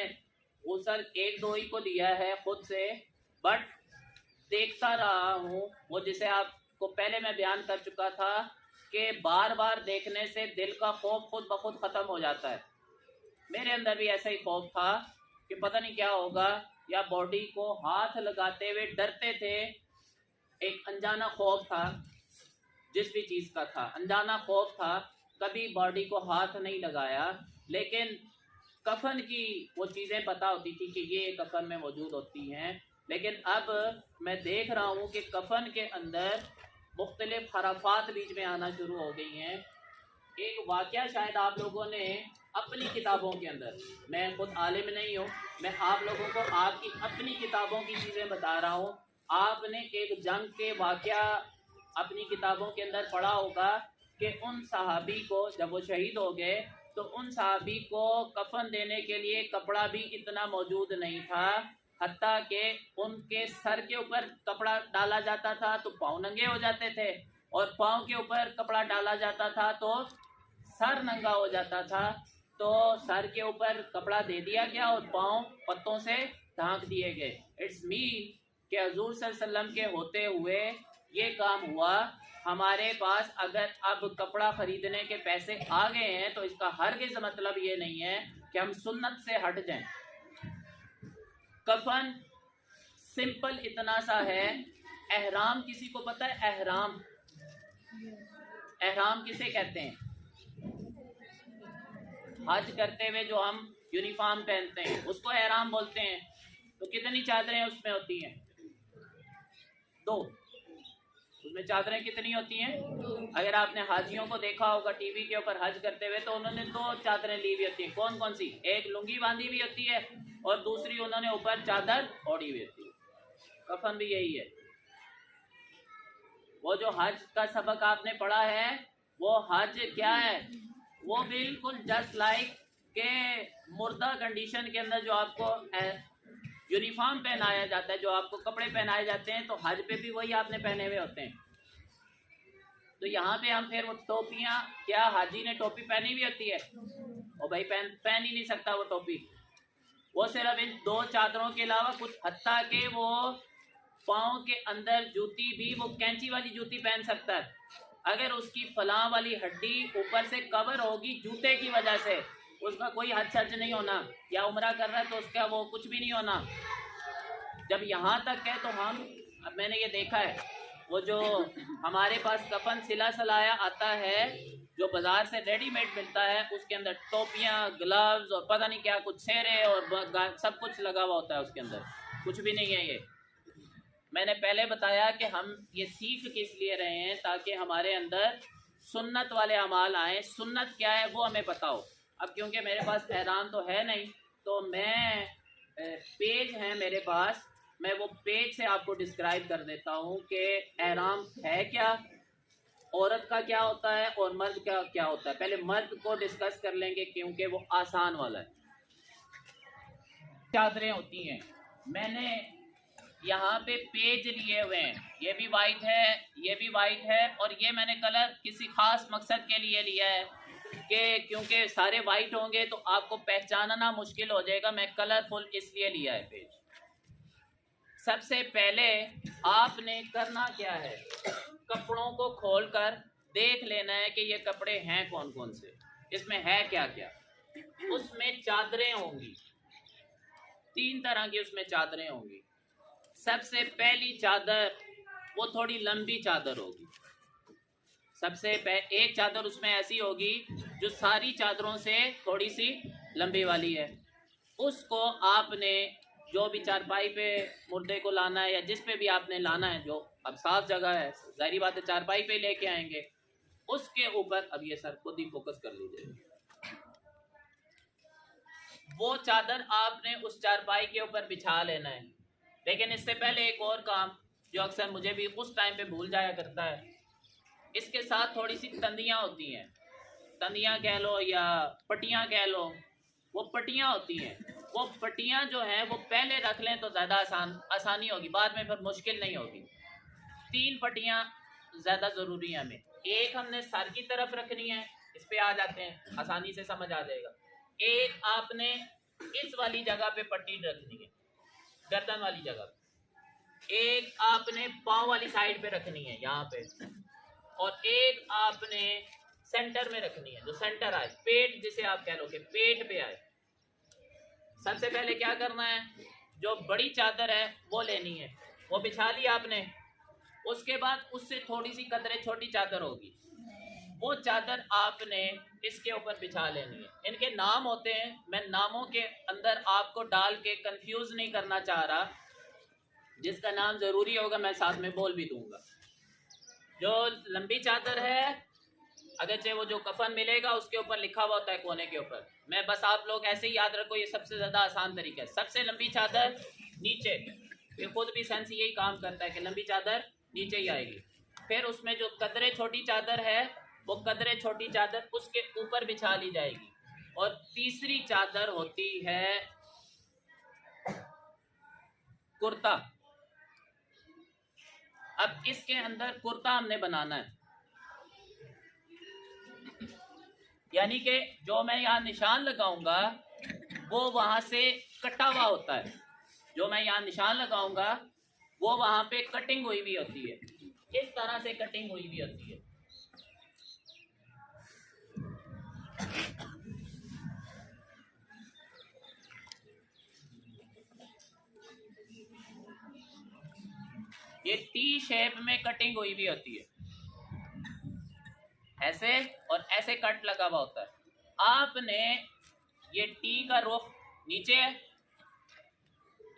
गौसल एक दो ही को दिया है खुद से, बट देखता रहा हूँ वो, जिसे आपको पहले मैं बयान कर चुका था कि बार बार देखने से दिल का खौफ खुद ब खुद ख़त्म हो जाता है। मेरे अंदर भी ऐसा ही खौफ था कि पता नहीं क्या होगा, या बॉडी को हाथ लगाते हुए डरते थे। एक अनजाना खौफ था, जिस भी चीज़ का था अनजाना खौफ था, कभी बॉडी को हाथ नहीं लगाया, लेकिन कफन की वो चीज़ें पता होती थी कि ये कफन में मौजूद होती हैं। लेकिन अब मैं देख रहा हूँ कि कफन के अंदर मुख्तलिफ खराफात बीच में आना शुरू हो गई हैं। एक वाक़या शायद आप लोगों ने अपनी किताबों के अंदर, मैं खुद आलिम नहीं हूँ, मैं आप लोगों को आपकी अपनी किताबों की चीज़ें बता रहा हूँ। आपने एक जंग के वाक़या अपनी किताबों के अंदर पढ़ा होगा कि उन सहाबी को जब वो शहीद हो गए तो उन सहाबी को कफन देने के लिए कपड़ा भी इतना मौजूद नहीं था, हत्ता कि उनके सर के ऊपर कपड़ा डाला जाता था तो पाँव नंगे हो जाते थे, और पाँव के ऊपर कपड़ा डाला जाता था तो सर नंगा हो जाता था। तो सर के ऊपर कपड़ा दे दिया गया और पाँव पत्तों से ढांक दिए गए। इट्स मीन कि हजूर सल्लल्लाहु अलैहि वसल्लम के होते हुए ये काम हुआ। हमारे पास अगर अब कपड़ा ख़रीदने के पैसे आ गए हैं तो इसका हरगिज़ मतलब ये नहीं है कि हम सुन्नत से हट जाएं। कफन सिंपल इतना सा है। एहराम किसी को पता है? एहराम, एहराम किसे कहते हैं? हज करते हुए जो हम यूनिफॉर्म पहनते हैं उसको एहराम बोलते हैं। तो कितनी चादरें उसमें होती हैं? दो। उसमें चादरें कितनी होती हैं? अगर आपने हाजियों को देखा होगा टीवी के ऊपर हज करते हुए तो उन्होंने दो चादरें ली हुई होती हैं। कौन कौन सी? एक लुंगी बांधी हुई होती है और दूसरी उन्होंने ऊपर चादर ओढ़ी हुई होती है। कफन भी यही है। वो जो हज का सबक आपने पढ़ा है वो हज क्या है? वो बिल्कुल जस्ट लाइक के मुर्दा कंडीशन के अंदर जो आपको यूनिफॉर्म पहनाया जाता है, जो आपको कपड़े पहनाए जाते हैं, तो हज पे भी वही आपने पहने हुए होते हैं। तो यहाँ पे हम फिर वो टोपियाँ, क्या हाजी ने टोपी पहनी हुई होती है? और भाई पहन ही नहीं सकता वो टोपी। वो सिर्फ इन दो चादरों के अलावा कुछ, हत्ता के वो पाँव के अंदर जूती भी वो कैंची वाली जूती पहन सकता है। अगर उसकी फलां वाली हड्डी ऊपर से कवर होगी जूते की वजह से, उसका कोई हज सच नहीं होना, या उम्रा कर रहा है तो उसका वो कुछ भी नहीं होना। जब यहाँ तक है तो हम, अब मैंने ये देखा है वो जो हमारे पास कफन सिला सलाया आता है जो बाजार से रेडीमेड मिलता है, उसके अंदर टोपियाँ, ग्लव्स और पता नहीं क्या कुछ सेरे और सब कुछ लगा हुआ होता है, उसके अंदर कुछ भी नहीं है। ये मैंने पहले बताया कि हम ये सीख किस लिए रहे हैं, ताकि हमारे अंदर सुन्नत वाले अमाल आए। सुन्नत क्या है वो हमें पता हो। अब क्योंकि मेरे पास एहराम तो है नहीं, तो मैं पेज है मेरे पास, मैं वो पेज से आपको डिस्क्राइब कर देता हूँ कि एहराम है क्या, औरत का क्या होता है और मर्द का क्या होता है। पहले मर्द को डिस्कस कर लेंगे क्योंकि वो आसान वाला है। चादरें होती हैं, मैंने यहाँ पे पेज लिए हुए हैं, ये भी वाइट है, ये भी वाइट है, और ये मैंने कलर किसी खास मकसद के लिए लिया है कि क्योंकि सारे वाइट होंगे तो आपको पहचानना मुश्किल हो जाएगा। मैं कलरफुल इसलिए लिया है पेज। सबसे पहले आपने करना क्या है, कपड़ों को खोलकर देख लेना है कि ये कपड़े हैं कौन कौन से, इसमें है क्या क्या। उसमें चादरें होंगी, 3 तरह की उसमें चादरें होंगी। सबसे पहली चादर वो थोड़ी लंबी चादर होगी। एक चादर उसमें ऐसी होगी जो सारी चादरों से थोड़ी सी लंबी वाली है। उसको आपने जो भी चारपाई पे मुर्दे को लाना है या जिस पे भी आपने लाना है, जो अब साफ जगह है, जाहिर बात है चारपाई पे लेके आएंगे, उसके ऊपर, अब ये सर खुद ही फोकस कर लीजिए, वो चादर आपने उस चारपाई के ऊपर बिछा लेना है। लेकिन इससे पहले एक और काम जो अक्सर मुझे भी उस टाइम पे भूल जाया करता है, इसके साथ थोड़ी सी तंदियाँ होती हैं, तंदियाँ कह लो या पट्टियाँ कह लो, वो पट्टियाँ होती हैं वो पट्टियां जो हैं वो पहले रख लें तो ज़्यादा आसानी होगी, बाद में फिर मुश्किल नहीं होगी। 3 पट्टियां ज़्यादा ज़रूरी है हमें। एक हमने सर की तरफ रखनी है, इस पे आ जाते हैं, आसानी से समझ आ जाएगा। एक आपने इस वाली जगह पे पट्टी रखनी है, गर्दन वाली जगह पे। एक आपने पाँव वाली साइड पे रखनी है यहाँ पे, और एक आपने सेंटर में रखनी है, जो सेंटर आए, पेट जिसे आप कह लो कि पेट पे आए। सबसे पहले क्या करना है, जो बड़ी चादर है वो लेनी है, वो बिछा ली आपने। उसके बाद उससे थोड़ी सी कदरे छोटी चादर होगी, वो चादर आपने इसके ऊपर बिछा लेनी है। इनके नाम होते हैं, मैं नामों के अंदर आपको डाल के कंफ्यूज नहीं करना चाह रहा, जिसका नाम ज़रूरी होगा मैं साथ में बोल भी दूंगा। जो लंबी चादर है, अगरचे वो जो कफन मिलेगा उसके ऊपर लिखा हुआ होता है कोने के ऊपर, मैं बस आप लोग ऐसे ही याद रखो, ये सबसे ज़्यादा आसान तरीका है। सबसे लंबी चादर नीचे, ये खुद भी सेंस यही काम करता है कि लंबी चादर नीचे ही आएगी। फिर उसमें जो कदरे छोटी चादर है, वो कदरे छोटी चादर उसके ऊपर बिछा ली जाएगी। और तीसरी चादर होती है कुर्ता। अब इसके अंदर कुर्ता हमने बनाना है, यानी कि जो मैं यहाँ निशान लगाऊंगा वो वहां से कटा हुआ होता है, जो मैं यहाँ निशान लगाऊंगा वो वहां पे कटिंग हुई भी होती है, इस तरह से कटिंग हुई भी होती है। ये टी शेप में कटिंग हुई भी होती है, ऐसे और ऐसे कट लगा हुआ होता है। आपने ये टी का रुख नीचे है,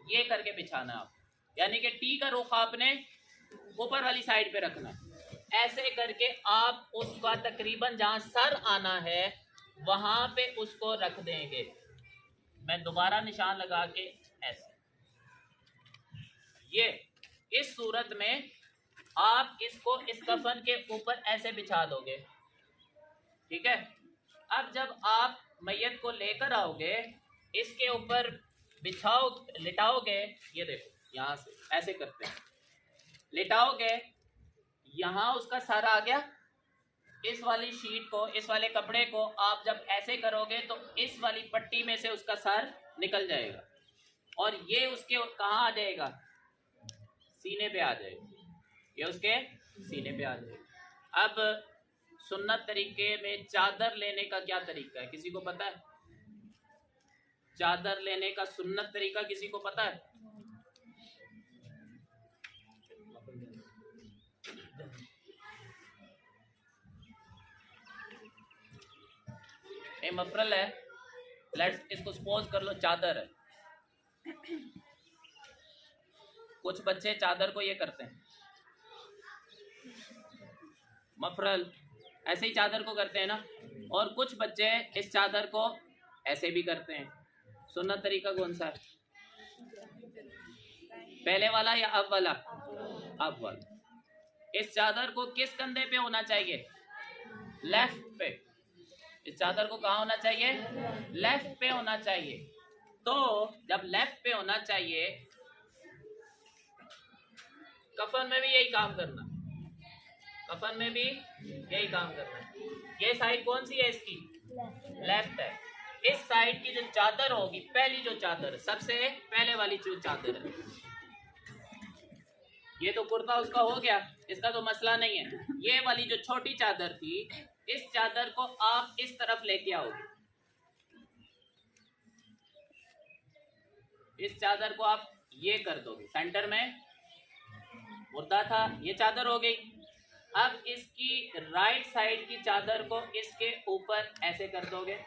ये करके बिछाना आप, यानी कि टी का रुख आपने ऊपर वाली साइड पे रखना है। ऐसे करके आप उसका तकरीबन जहां सर आना है वहां पे उसको रख देंगे। मैं दोबारा निशान लगा के ऐसे, ये इस सूरत में आप इसको इस कफन के ऊपर ऐसे बिछा दोगे, ठीक है। अब जब आप मैयत को लेकर आओगे, इसके ऊपर बिछाओ, लिटाओगे, ये देखो यहाँ से ऐसे करते हैं, लिटाओगे, यहाँ उसका सर आ गया। इस वाली शीट को, इस वाले कपड़े को आप जब ऐसे करोगे तो इस वाली पट्टी में से उसका सर निकल जाएगा, और ये उसके कहाँ आ जाएगा, सीने पे आ जाएगा, ये उसके सीने पे आ जाएगा। अब सुन्नत तरीके में चादर लेने का क्या तरीका है, किसी को पता है? चादर लेने का सुन्नत तरीका किसी को पता है? ये मफरल है, लेट्स इसको सपोज कर लो चादर है। कुछ बच्चे चादर को ये करते हैं, मफरल ऐसे ही चादर को करते हैं ना, और कुछ बच्चे इस चादर को ऐसे भी करते हैं। सुन्नत तरीका कौन सा है, पहले वाला या अब वाला? अब वाला। इस चादर को किस कंधे पे होना चाहिए? लेफ्ट पे। इस चादर को कहाँ होना चाहिए? लेफ्ट पे होना चाहिए। तो जब लेफ्ट पे होना चाहिए, कफन में भी यही काम करना, कफन में भी यही काम करना है। ये साइड कौन सी है इसकी? लेफ्ट है। इस साइड की जो चादर होगी, पहली जो चादर, सबसे पहले वाली जो चादर है, ये तो कुर्ता उसका हो गया, इसका तो मसला नहीं है। ये वाली जो छोटी चादर थी, इस चादर को आप इस तरफ लेके आओगे, इस चादर को आप ये कर दोगे, सेंटर में मुर्दा था, ये चादर हो गई। अब इसकी राइट साइड की चादर को इसके ऊपर ऐसे कर दोगे,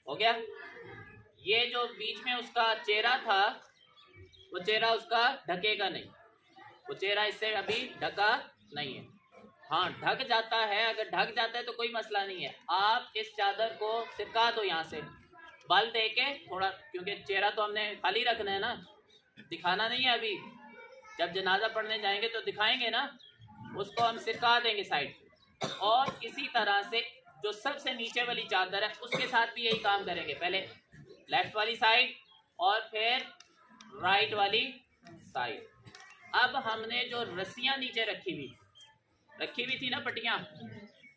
हो गया। ये जो बीच में उसका चेहरा था, वो चेहरा उसका ढकेगा नहीं, वो चेहरा इससे अभी ढका नहीं है। हाँ, ढक जाता है, अगर ढक जाता है तो कोई मसला नहीं है। आप इस चादर को सिरका दो यहाँ से, बल दे के थोड़ा, क्योंकि चेहरा तो हमने खाली रखना है ना, दिखाना नहीं है। अभी जब जनाजा पढ़ने जाएंगे तो दिखाएंगे ना, उसको हम सिरका देंगे साइड पे। और इसी तरह से जो सबसे नीचे वाली चादर है, उसके साथ भी यही काम करेंगे। पहले लेफ्ट वाली साइड और फिर राइट वाली साइड। अब हमने जो रस्सियां नीचे रखी हुई थी ना, पट्टियां,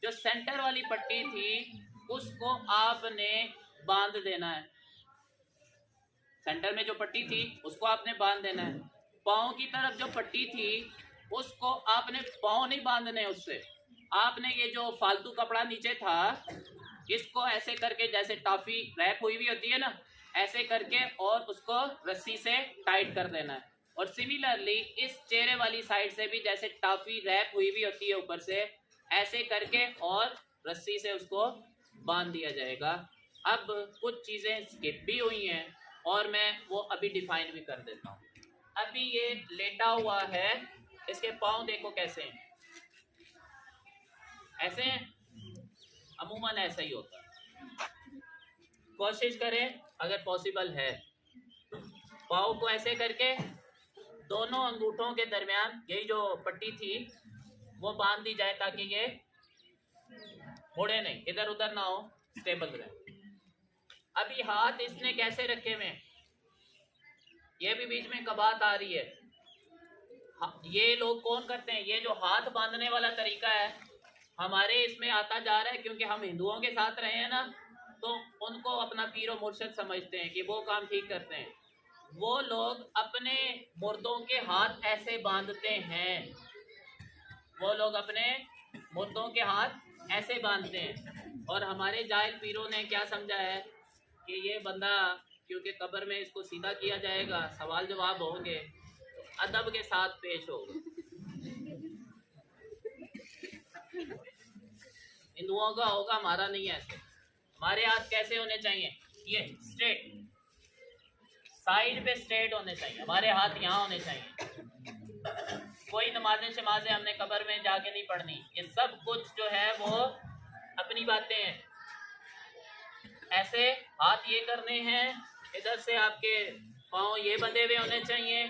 जो सेंटर वाली पट्टी थी उसको आपने बांध देना है। सेंटर में जो पट्टी थी उसको आपने बांध देना है। पाँव की तरफ जो पट्टी थी उसको आपने, पाँव नहीं बांधने उससे, आपने ये जो फालतू कपड़ा नीचे था इसको ऐसे करके, जैसे टॉफी रैप हुई हुई होती है ना, ऐसे करके और उसको रस्सी से टाइट कर देना है। और सिमिलरली इस चेहरे वाली साइड से भी जैसे टॉफी रैप हुई हुई होती है ऊपर से, ऐसे करके और रस्सी से उसको बांध दिया जाएगा। अब कुछ चीज़ें स्किप भी हुई हैं और मैं वो अभी डिफाइन भी कर देता हूँ। अभी ये लेटा हुआ है, इसके पाँव देखो कैसे हैं, ऐसे हैं, अमूमन ऐसा ही होता है। कोशिश करें अगर पॉसिबल है, पाँव को ऐसे करके दोनों अंगूठों के दरमियान यही जो पट्टी थी वो बांध दी जाए ताकि ये मुड़े नहीं, इधर उधर ना हो, स्टेबल रहे। अभी हाथ इसने कैसे रखे हुए, ये भी बीच में कबात आ रही है। ये लोग कौन करते हैं, ये जो हाथ बांधने वाला तरीका है हमारे इसमें आता जा रहा है, क्योंकि हम हिंदुओं के साथ रहे हैं ना, तो उनको अपना पीरो मुर्शद समझते हैं कि वो काम ठीक करते हैं। वो लोग अपने मुर्दों के हाथ ऐसे बांधते हैं, वो लोग अपने मुर्दों के हाथ ऐसे बांधते हैं। और हमारे जाहिल पीरों ने क्या समझा है कि ये बंदा, क्योंकि कब्र में इसको सीधा किया जाएगा, सवाल जवाब होंगे, तो अदब के साथ पेश होगा। हिंदुओं का होगा, हमारा नहीं है ऐसे। हमारे हाथ कैसे होने चाहिए, ये स्ट्रेट, साइड पे स्ट्रेट होने चाहिए, हमारे हाथ यहाँ होने चाहिए। कोई नमाजें शमाजें हमने कब्र में जाके नहीं पढ़नी, ये सब कुछ जो है वो अपनी बातें हैं। ऐसे हाथ ये करने हैं, इधर से आपके पाँव ये बंधे हुए होने चाहिए,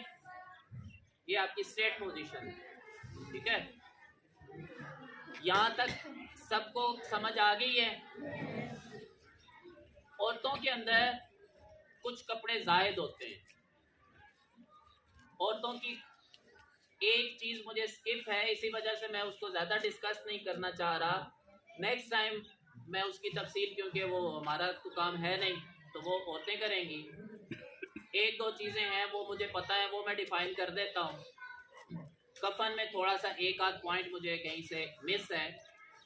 ये आपकी स्ट्रेट पोजीशन है, ठीक है। यहाँ तक सबको समझ आ गई है। औरतों के अंदर कुछ कपड़े जायद होते हैं, औरतों की एक चीज मुझे स्किप है, इसी वजह से मैं उसको ज्यादा डिस्कस नहीं करना चाह रहा। नेक्स्ट टाइम मैं उसकी तफसील, क्योंकि वो हमारा तो काम है नहीं, तो वो औरतें करेंगी। एक दो चीजें हैं वो मुझे पता है, वो मैं डिफाइन कर देता हूँ। कफन में थोड़ा सा एक आध पॉइंट मुझे कहीं से मिस है,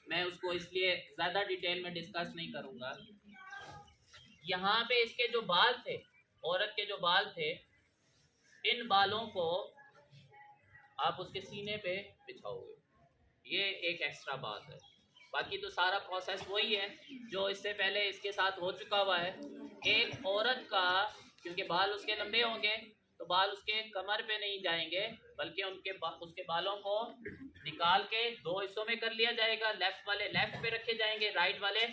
मैं उसको इसलिए ज़्यादा डिटेल में डिस्कस नहीं करूँगा। यहाँ पे इसके जो बाल थे, औरत के जो बाल थे, इन बालों को आप उसके सीने पे बिछाओगे, ये एक एक्स्ट्रा बात है। बाकी तो सारा प्रोसेस वही है जो इससे पहले इसके साथ हो चुका हुआ है। एक औरत का, क्योंकि बाल उसके लंबे होंगे तो बाल उसके कमर पे नहीं जाएंगे, बल्कि उसके बालों को निकाल के दो हिस्सों में कर लिया जाएगा। लेफ्ट वाले लेफ्ट पे रखे जाएंगे, राइट वाले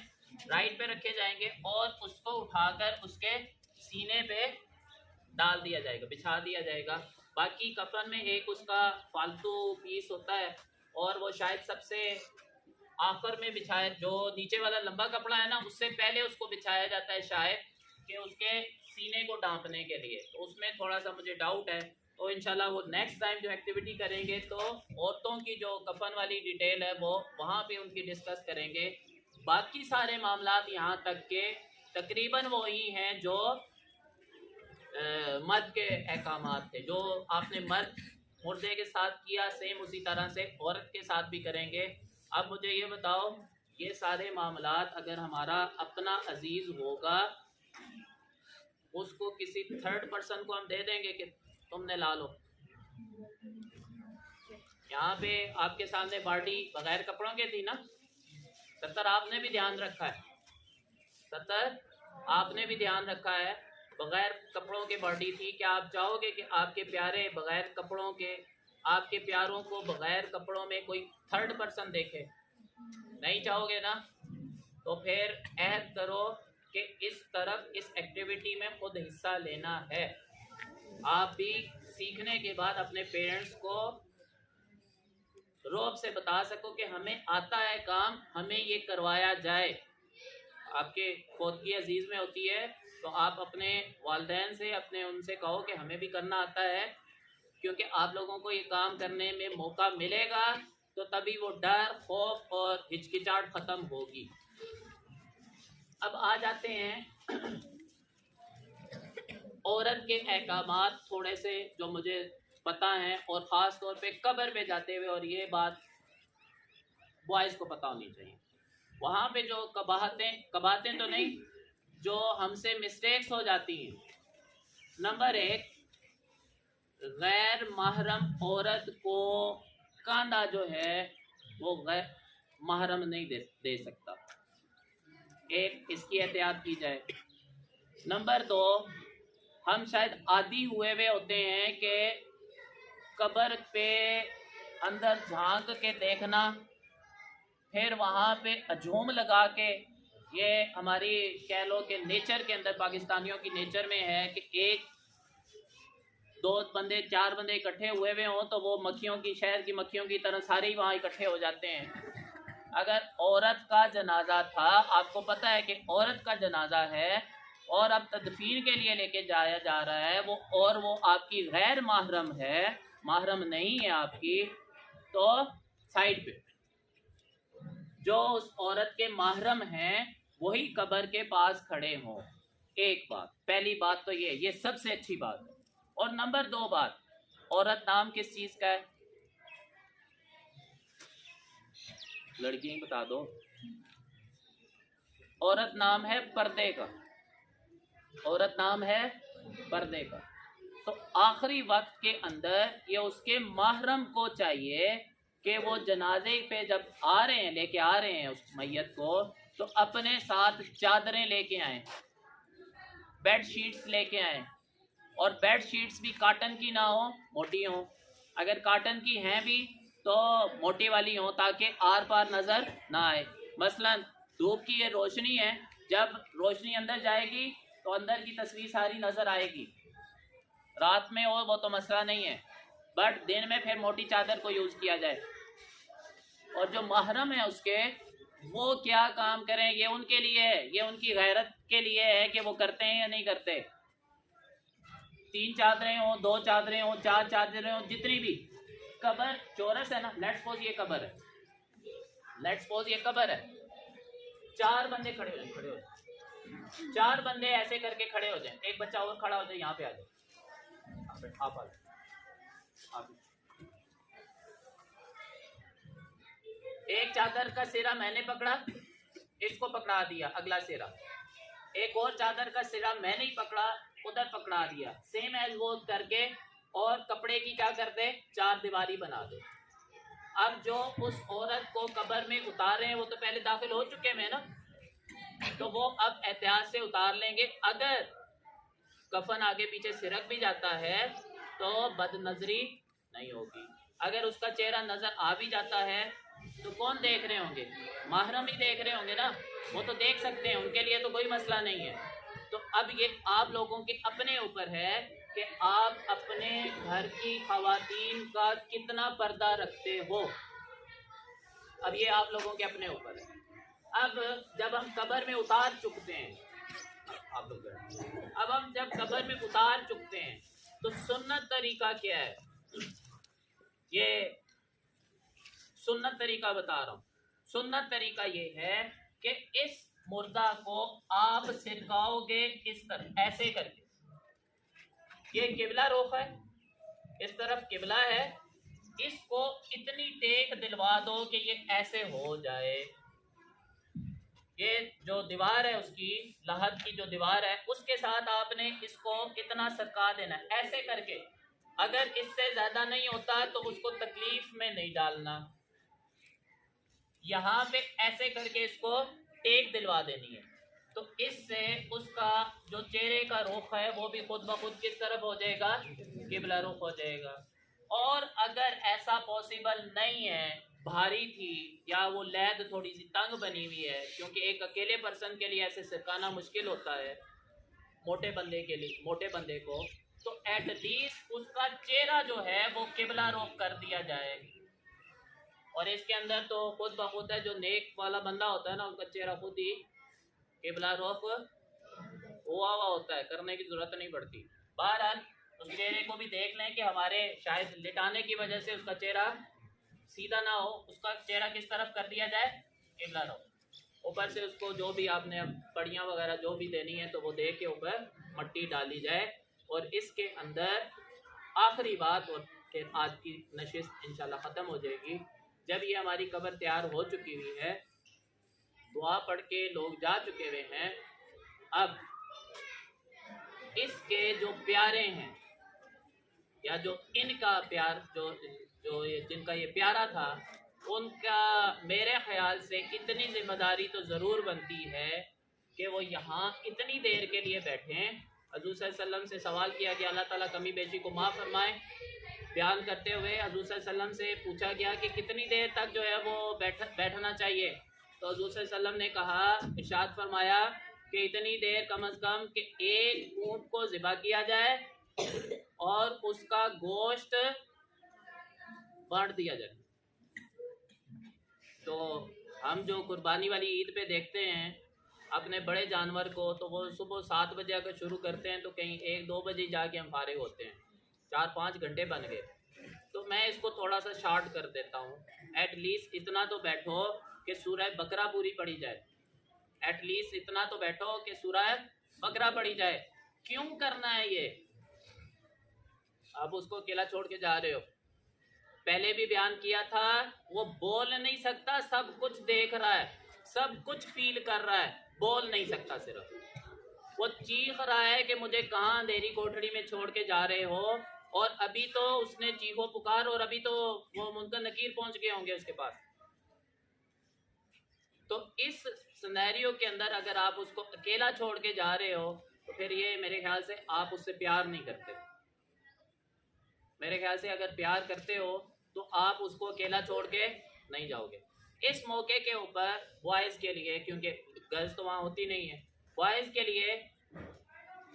राइट पे रखे जाएंगे, और उसको उठाकर उसके सीने पे डाल दिया जाएगा, बिछा दिया जाएगा। बाकी कफन में एक उसका फालतू पीस होता है, और वो शायद सबसे आखिर में बिछाया, जो नीचे वाला लंबा कपड़ा है ना, उससे पहले उसको बिछाया जाता है शायद, कि उसके सीने को ढांपने के लिए। तो उसमें थोड़ा सा मुझे डाउट है, तो इंशाल्लाह वो नेक्स्ट टाइम जो एक्टिविटी करेंगे तो औरतों की जो कफन वाली डिटेल है वो वहाँ पे उनकी डिस्कस करेंगे। बाकी सारे मामलात यहाँ तक के तकरीबन वही हैं जो मर्द के अहकामात थे। जो आपने मर्द मुर्दे के साथ किया, सेम उसी तरह से औरत के साथ भी करेंगे। अब मुझे ये बताओ, ये सारे मामलात अगर हमारा अपना अजीज होगा, उसको किसी थर्ड पर्सन को हम दे देंगे कि तुमने ला लो। यहाँ पे आपके सामने बाल्टी बगैर कपड़ों के थी ना, सत्तर आपने भी ध्यान रखा है, सत्तर आपने भी ध्यान रखा है, बगैर कपड़ों के बाल्टी थी। क्या आप चाहोगे कि आपके प्यारे बगैर कपड़ों के, आपके प्यारों को बगैर कपड़ों में कोई थर्ड पर्सन देखे? नहीं चाहोगे ना? तो फिर अहद करो कि इस तरफ इस एक्टिविटी में खुद हिस्सा लेना है। आप भी सीखने के बाद अपने पेरेंट्स को रौब से बता सको कि हमें आता है काम, हमें ये करवाया जाए। आपके फौतगी अजीज़ में होती है तो आप अपने वालिदैन से अपने उनसे कहो कि हमें भी करना आता है, क्योंकि आप लोगों को ये काम करने में मौका मिलेगा तो तभी वो डर, खौफ और हिचकिचाहट ख़त्म होगी। अब आ जाते हैं औरत के अहकामात थोड़े से जो मुझे पता है, और ख़ास तौर पे कब्र पे जाते हुए, और ये बात बॉयज़ को पता होनी चाहिए। वहाँ पे जो कबाहतें तो नहीं, जो हमसे मिस्टेक्स हो जाती हैं। नंबर 1, गैर महरम औरत को कांधा जो है वो गैर महरम नहीं दे सकता। एक, इसकी एहतियात की जाए। नंबर 2, हम शायद आदी हुए होते हैं कि कब्र पे अंदर झांक के देखना, फिर वहाँ पे हजूम लगा के, ये हमारी कह लो कि नेचर के अंदर, पाकिस्तानियों की नेचर में है कि एक दो बंदे, चार बंदे इकट्ठे हुए हों तो वो मक्खियों की, शहर की मक्खियों की तरह सारे ही वहाँ इकट्ठे हो जाते हैं। अगर औरत का जनाजा था, आपको पता है कि औरत का जनाजा है और अब तदफीन के लिए लेके जाया जा रहा है वो, और वो आपकी गैर महरम है, महरम नहीं है आपकी, तो साइड पे जो उस औरत के महरम हैं वही कब्र के पास खड़े हों। एक बात, पहली बात तो ये सबसे अच्छी बात है। और नंबर 2 बात, औरत नाम किस चीज का है? लड़की बता दो। औरत नाम है पर्दे का, औरत नाम है पर्दे का। तो आखिरी वक्त के अंदर ये उसके महरम को चाहिए कि वो जनाजे पे जब आ रहे हैं, लेके आ रहे हैं उस मैयत को, तो अपने साथ चादरें लेके आए, बेड शीट्स लेके आए, और बेड शीट्स भी काटन की ना हो, मोटी हो। अगर काटन की हैं भी तो मोटी वाली हो, ताकि आर पार नज़र ना आए। मसलन धूप की ये रोशनी है, जब रोशनी अंदर जाएगी तो अंदर की तस्वीर सारी नज़र आएगी। रात में हो वो तो मसला नहीं है, बट दिन में फिर मोटी चादर को यूज़ किया जाए। और जो महरम है उसके, वो क्या काम करें, ये उनके लिए है, ये उनकी गैरत के लिए है कि वो करते हैं या नहीं करते। 3 चादरें हो, 2 चादरें हो, 4 चादरें हो, जितनी भी। कब्र चौरस है ना, लेट्स सपोज ये कब्र है, लेट्स सपोज ये कब्र है, 4 बंदे खड़े हो जाए, 4 बंदे ऐसे करके खड़े हो जाए, एक बच्चा और खड़ा हो जाए, यहाँ पे आ जाए, आप आ जाए। एक चादर का सिरा मैंने पकड़ा, इसको पकड़ा दिया अगला सिरा, एक और चादर का सिरा मैंने ही पकड़ा, उधर पकड़ा दिया, सेम एज वो करके, और कपड़े की क्या कर दे, 4 दीवारी बना दे। अब जो उस औरत को कब्र में उतार रहे हैं वो तो पहले दाखिल हो चुके हैं ना, तो वो अब एहतियात से उतार लेंगे। अगर कफन आगे पीछे सिरक भी जाता है तो बदनजरी नहीं होगी। अगर उसका चेहरा नजर आ भी जाता है तो कौन देख रहे होंगे, महरम ही देख रहे होंगे ना, वो तो देख सकते हैं, उनके लिए तो कोई मसला नहीं है। तो अब ये आप लोगों के अपने ऊपर है कि आप अपने घर की खवातीन का कितना पर्दा रखते हो। अब ये आप लोगों के अपने ऊपर है। अब जब हम कब्र में उतार चुकते हैं, आप लोग अब हम जब कब्र में उतार चुकते हैं तो सुन्नत तरीका क्या है, ये सुन्नत तरीका बता रहा हूँ। सुन्नत तरीका ये है कि इस मुर्दा को आप सिरकाओगे इस तरह, ऐसे करके, ये किबला रुख है, इस तरफ किबला है, इसको इतनी टेक दिलवा दो कि ये ऐसे हो जाए। ये जो दीवार है उसकी, लहद की जो दीवार है उसके साथ आपने इसको इतना सरका देना, ऐसे करके। अगर इससे ज्यादा नहीं होता तो उसको तकलीफ में नहीं डालना, यहाँ पे ऐसे करके इसको टेक दिलवा देनी है। तो इससे उसका जो चेहरे का रुख है वो भी खुद ब खुद किस तरफ हो जाएगा, किबला रुख हो जाएगा। और अगर ऐसा पॉसिबल नहीं है, भारी थी या वो लैद थोड़ी सी तंग बनी हुई है, क्योंकि एक अकेले पर्सन के लिए ऐसे सिरकाना मुश्किल होता है, मोटे बंदे के लिए, मोटे बंदे को, तो एटलीस्ट उसका चेहरा जो है वो किबला रुख कर दिया जाए। और इसके अंदर तो खुद ब खुद है, जो नेक वाला बंदा होता है ना, उनका चेहरा खुद ही किबला रुख हुआ हुआ होता है, करने की जरूरत नहीं पड़ती। बहरहाल उस चेहरे को भी देख लें कि हमारे शायद लिटाने की वजह से उसका चेहरा सीधा ना हो, उसका चेहरा किस तरफ कर दिया जाए, किबला रहो। ऊपर से उसको जो भी आपने अब पड़ियाँ वगैरह जो भी देनी है तो वो दे के ऊपर मट्टी डाली जाए। और इसके अंदर आखिरी बात, और फिर आज की नशिस्त इंशाल्लाह ख़त्म हो जाएगी, जब ये हमारी कब्र तैयार हो चुकी हुई है, दुआ पढ़ के लोग जा चुके हुए हैं, अब इसके जो प्यारे हैं या जो इनका प्यार जो जो ये जिनका ये प्यारा था, उनका मेरे ख्याल से इतनी जिम्मेदारी तो ज़रूर बनती है कि वो यहाँ इतनी देर के लिए बैठें। हजूर सल्लल्लाहु अलैहि वसल्लम से सवाल किया कि अल्लाह ताला कमी बेशी को माफ़ फरमाए। बयान करते हुए हजूर सल्लल्लाहु अलैहि वसल्लम से पूछा गया कि कितनी देर तक जो है वो बैठना चाहिए, तो हजूर सल्लल्लाहु अलैहि वसल्लम ने कहा, इरशाद फरमाया कि इतनी देर कम अज़ कम कि एक ऊँट को ज़िबा किया जाए और उसका गोश्त बांट दिया जाए। तो हम जो कुर्बानी वाली ईद पे देखते हैं अपने बड़े जानवर को, तो वो सुबह 7 बजे अगर शुरू करते हैं तो कहीं 1-2 बजे जाके हम फारिग होते हैं, 4-5 घंटे बन गए। तो मैं इसको थोड़ा सा शार्ट कर देता हूँ। एटलीस्ट इतना तो बैठो कि सूरह बकरा पूरी पढ़ी जाए, एटलीस्ट इतना तो बैठो कि सूरह बकरा पढ़ी जाए। क्यों करना है ये? अब उसको अकेला छोड़ के जा रहे हो, पहले भी बयान किया था, वो बोल नहीं सकता, सब कुछ देख रहा है, सब कुछ फील कर रहा है, बोल नहीं सकता, सिर्फ वो चीख रहा है कि मुझे कहाँ अंधेरी कोठड़ी में छोड़ के जा रहे हो। और अभी तो उसने चीखो पुकार और अभी तो वो मुनकर नकीर पहुंच गए होंगे उसके पास। तो इस सिनेरियो के अंदर अगर आप उसको अकेला छोड़ के जा रहे हो तो फिर ये मेरे ख्याल से आप उससे प्यार नहीं करते। मेरे ख्याल से अगर प्यार करते हो तो आप उसको अकेला छोड़ के नहीं जाओगे। इस मौके के ऊपर बॉयज़ के लिए, क्योंकि गर्ल्स तो वहाँ होती नहीं है, बॉयज़ के लिए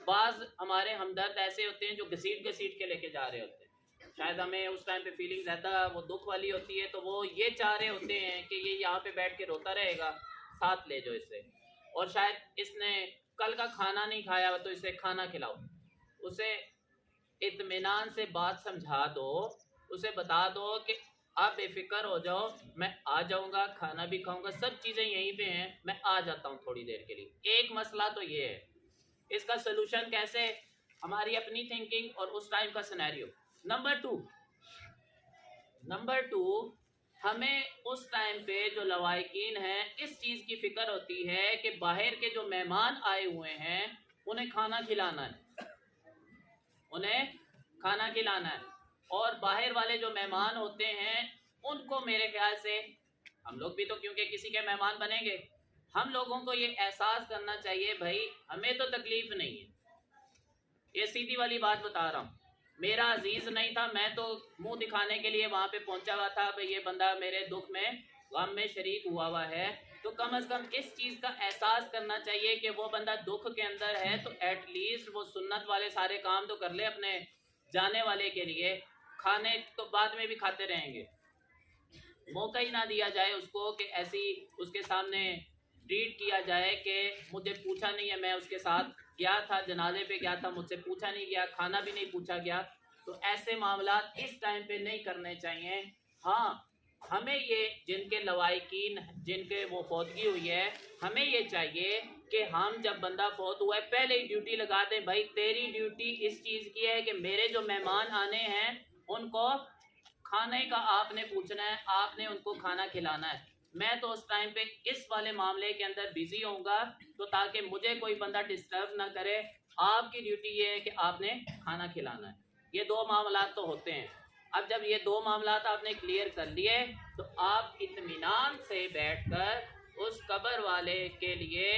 बाज़ हमारे हमदर्द ऐसे होते हैं जो घसीट घसीट के लेके जा रहे होते हैं। शायद हमें उस टाइम पे फीलिंग ज़्यादा वो दुख वाली होती है, तो वो ये चाह रहे होते हैं कि ये यहाँ पे बैठ के रोता रहेगा, साथ ले जाओ इसे, और शायद इसने कल का खाना नहीं खाया तो इसे खाना खिलाओ, उसे इत्मीनान से बात समझा दो, उसे बता दो कि आप बेफिक्र हो जाओ, मैं आ जाऊंगा, खाना भी खाऊंगा, सब चीज़ें यहीं पे हैं, मैं आ जाता हूँ थोड़ी देर के लिए। एक मसला तो ये है, इसका सोल्यूशन कैसे? हमारी अपनी थिंकिंग और उस टाइम का सिनेरियो। नंबर टू, हमें उस टाइम पे जो लवाकिन है इस चीज़ की फिक्र होती है कि बाहर के जो मेहमान आए हुए हैं उन्हें खाना खिलाना है, उन्हें खाना खिलाना है। और बाहर वाले जो मेहमान होते हैं उनको मेरे ख्याल से, हम लोग भी तो क्योंकि किसी के मेहमान बनेंगे, हम लोगों को ये एहसास करना चाहिए भाई हमें तो तकलीफ नहीं है। ये सीधी वाली बात बता रहा हूँ, मेरा अजीज नहीं था, मैं तो मुंह दिखाने के लिए वहाँ पे पहुंचा हुआ था, भाई ये बंदा मेरे दुख में गम में शरीक हुआ है, तो कम अज़ कम इस चीज़ का एहसास करना चाहिए कि वो बंदा दुख के अंदर है, तो एटलीस्ट वो सुन्नत वाले सारे काम तो कर ले अपने जाने वाले के लिए। खाने तो बाद में भी खाते रहेंगे, मौका ही ना दिया जाए उसको कि ऐसी उसके सामने ट्रीट किया जाए कि मुझे पूछा नहीं है, मैं उसके साथ गया था, जनाजे पे गया था, मुझसे पूछा नहीं गया, खाना भी नहीं पूछा गया। तो ऐसे मामला इस टाइम पे नहीं करने चाहिए। हाँ, हमें ये जिनके लवाकिन जिनके वो फौतगी हुई है, हमें ये चाहिए कि हम जब बंदा फौत हुआ है पहले ही ड्यूटी लगा दें, भाई तेरी ड्यूटी इस चीज़ की है कि मेरे जो मेहमान आने हैं उनको खाने का आपने पूछना है, आपने उनको खाना खिलाना है। मैं तो उस टाइम पे इस वाले मामले के अंदर बिजी होऊंगा, तो ताकि मुझे कोई बंदा डिस्टर्ब ना करे। आपकी ड्यूटी ये है कि आपने खाना खिलाना है। ये दो मामला तो होते हैं। अब जब ये दो मामला आपने क्लियर कर लिए तो आप इत्मीनान से बैठकर उस कब्र वाले के लिए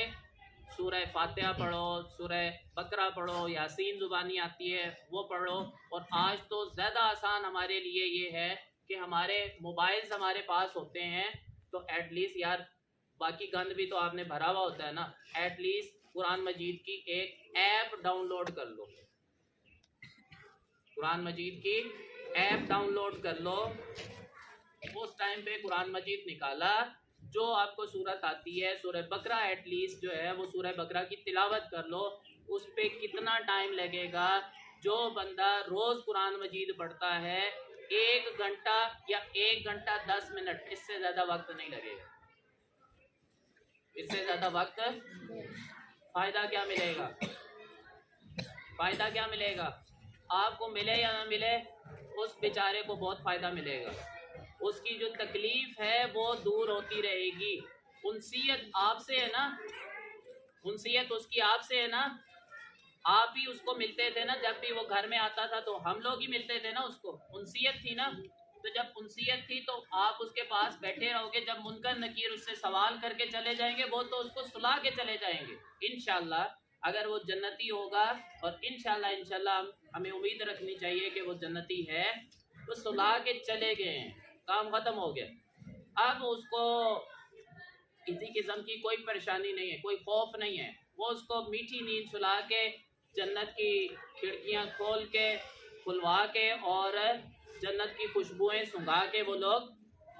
सूरह फातिहा पढ़ो, सूरह बकरा पढ़ो, यासीन ज़ुबानी आती है वो पढ़ो। और आज तो ज़्यादा आसान हमारे लिए ये है कि हमारे मोबाइल्स हमारे पास होते हैं, तो एटलीस्ट यार बाकी गंद भी तो आपने भरा हुआ होता है ना, एटलीस्ट कुरान मजीद की एक ऐप डाउनलोड कर लो, कुरान मजीद की ऐप डाउनलोड कर लो। उस टाइम पे कुरान मजीद निकाला, जो आपको सूरत आती है सूरह बकरा, एटलीस्ट जो है वो सूरह बकरा की तिलावत कर लो। उस पे कितना टाइम लगेगा? जो बंदा रोज कुरान मजीद पढ़ता है 1 घंटा या 1 घंटा 10 मिनट, इससे ज्यादा वक्त नहीं लगेगा, इससे ज्यादा वक्त। फायदा क्या मिलेगा? फायदा क्या मिलेगा? आपको मिले या ना मिले, उस बेचारे को बहुत फायदा मिलेगा। उसकी जो तकलीफ है वो दूर होती रहेगी। उनसियत आपसे है ना, उनसियत उसकी आपसे है ना। आप ही उसको मिलते थे ना, जब भी वो घर में आता था तो हम लोग ही मिलते थे ना उसको, उनसियत थी ना। तो जब उनसियत थी तो आप उसके पास बैठे रहोगे, जब मुनकर नकीर उससे सवाल करके चले जाएंगे, वो तो उसको सुला के चले जाएंगे इंशाल्लाह, अगर वो जन्नती होगा। और इंशाल्लाह हमें उम्मीद रखनी चाहिए कि वो जन्नती है। तो सुला के चले गए हैं, काम ख़त्म हो गया। अब उसको किसी किस्म की कोई परेशानी नहीं है, कोई खौफ नहीं है। वो उसको मीठी नींद सुला के, जन्नत की खिड़कियां खोल के, खुलवा के और जन्नत की खुशबुएं सुंघा के वो लोग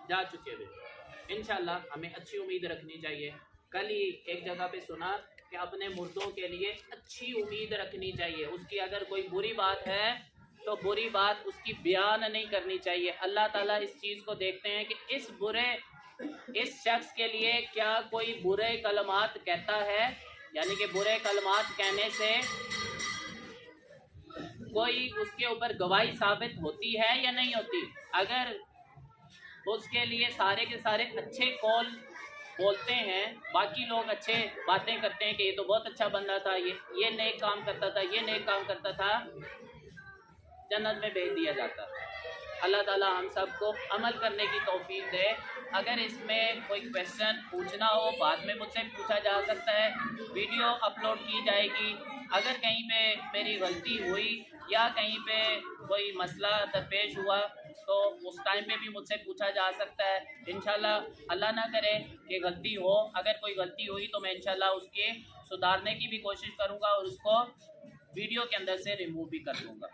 जा चुके थे। इंशाल्लाह हमें अच्छी उम्मीद रखनी चाहिए। कल ही एक जगह पे सुना कि अपने मुर्दों के लिए अच्छी उम्मीद रखनी चाहिए। उसकी अगर कोई बुरी बात है तो बुरी बात उसकी बयान नहीं करनी चाहिए। अल्लाह ताला इस चीज़ को देखते हैं कि इस शख्स के लिए क्या कोई बुरे कलमात कहता है, यानी कि बुरे कलमात कहने से कोई उसके ऊपर गवाही साबित होती है या नहीं होती। अगर उसके लिए सारे के सारे अच्छे कौल बोलते हैं, बाकी लोग अच्छे बातें करते हैं कि ये तो बहुत अच्छा बंदा था, ये नेक काम करता था, ये नेक काम करता था, जन्नत में भेज दिया जाता। अल्लाह ताला हम सबको अमल करने की तौफीक दे। अगर इसमें कोई क्वेश्चन पूछना हो बाद में मुझसे पूछा जा सकता है, वीडियो अपलोड की जाएगी। अगर कहीं पे मेरी गलती हुई या कहीं पे कोई मसला दरपेश हुआ तो उस टाइम पे भी मुझसे पूछा जा सकता है। इंशाल्लाह अल्लाह ना करे कि गलती हो, अगर कोई गलती हुई तो मैं इंशाल्लाह उसके सुधारने की भी कोशिश करूँगा और उसको वीडियो के अंदर से रिमूव भी कर दूँगा।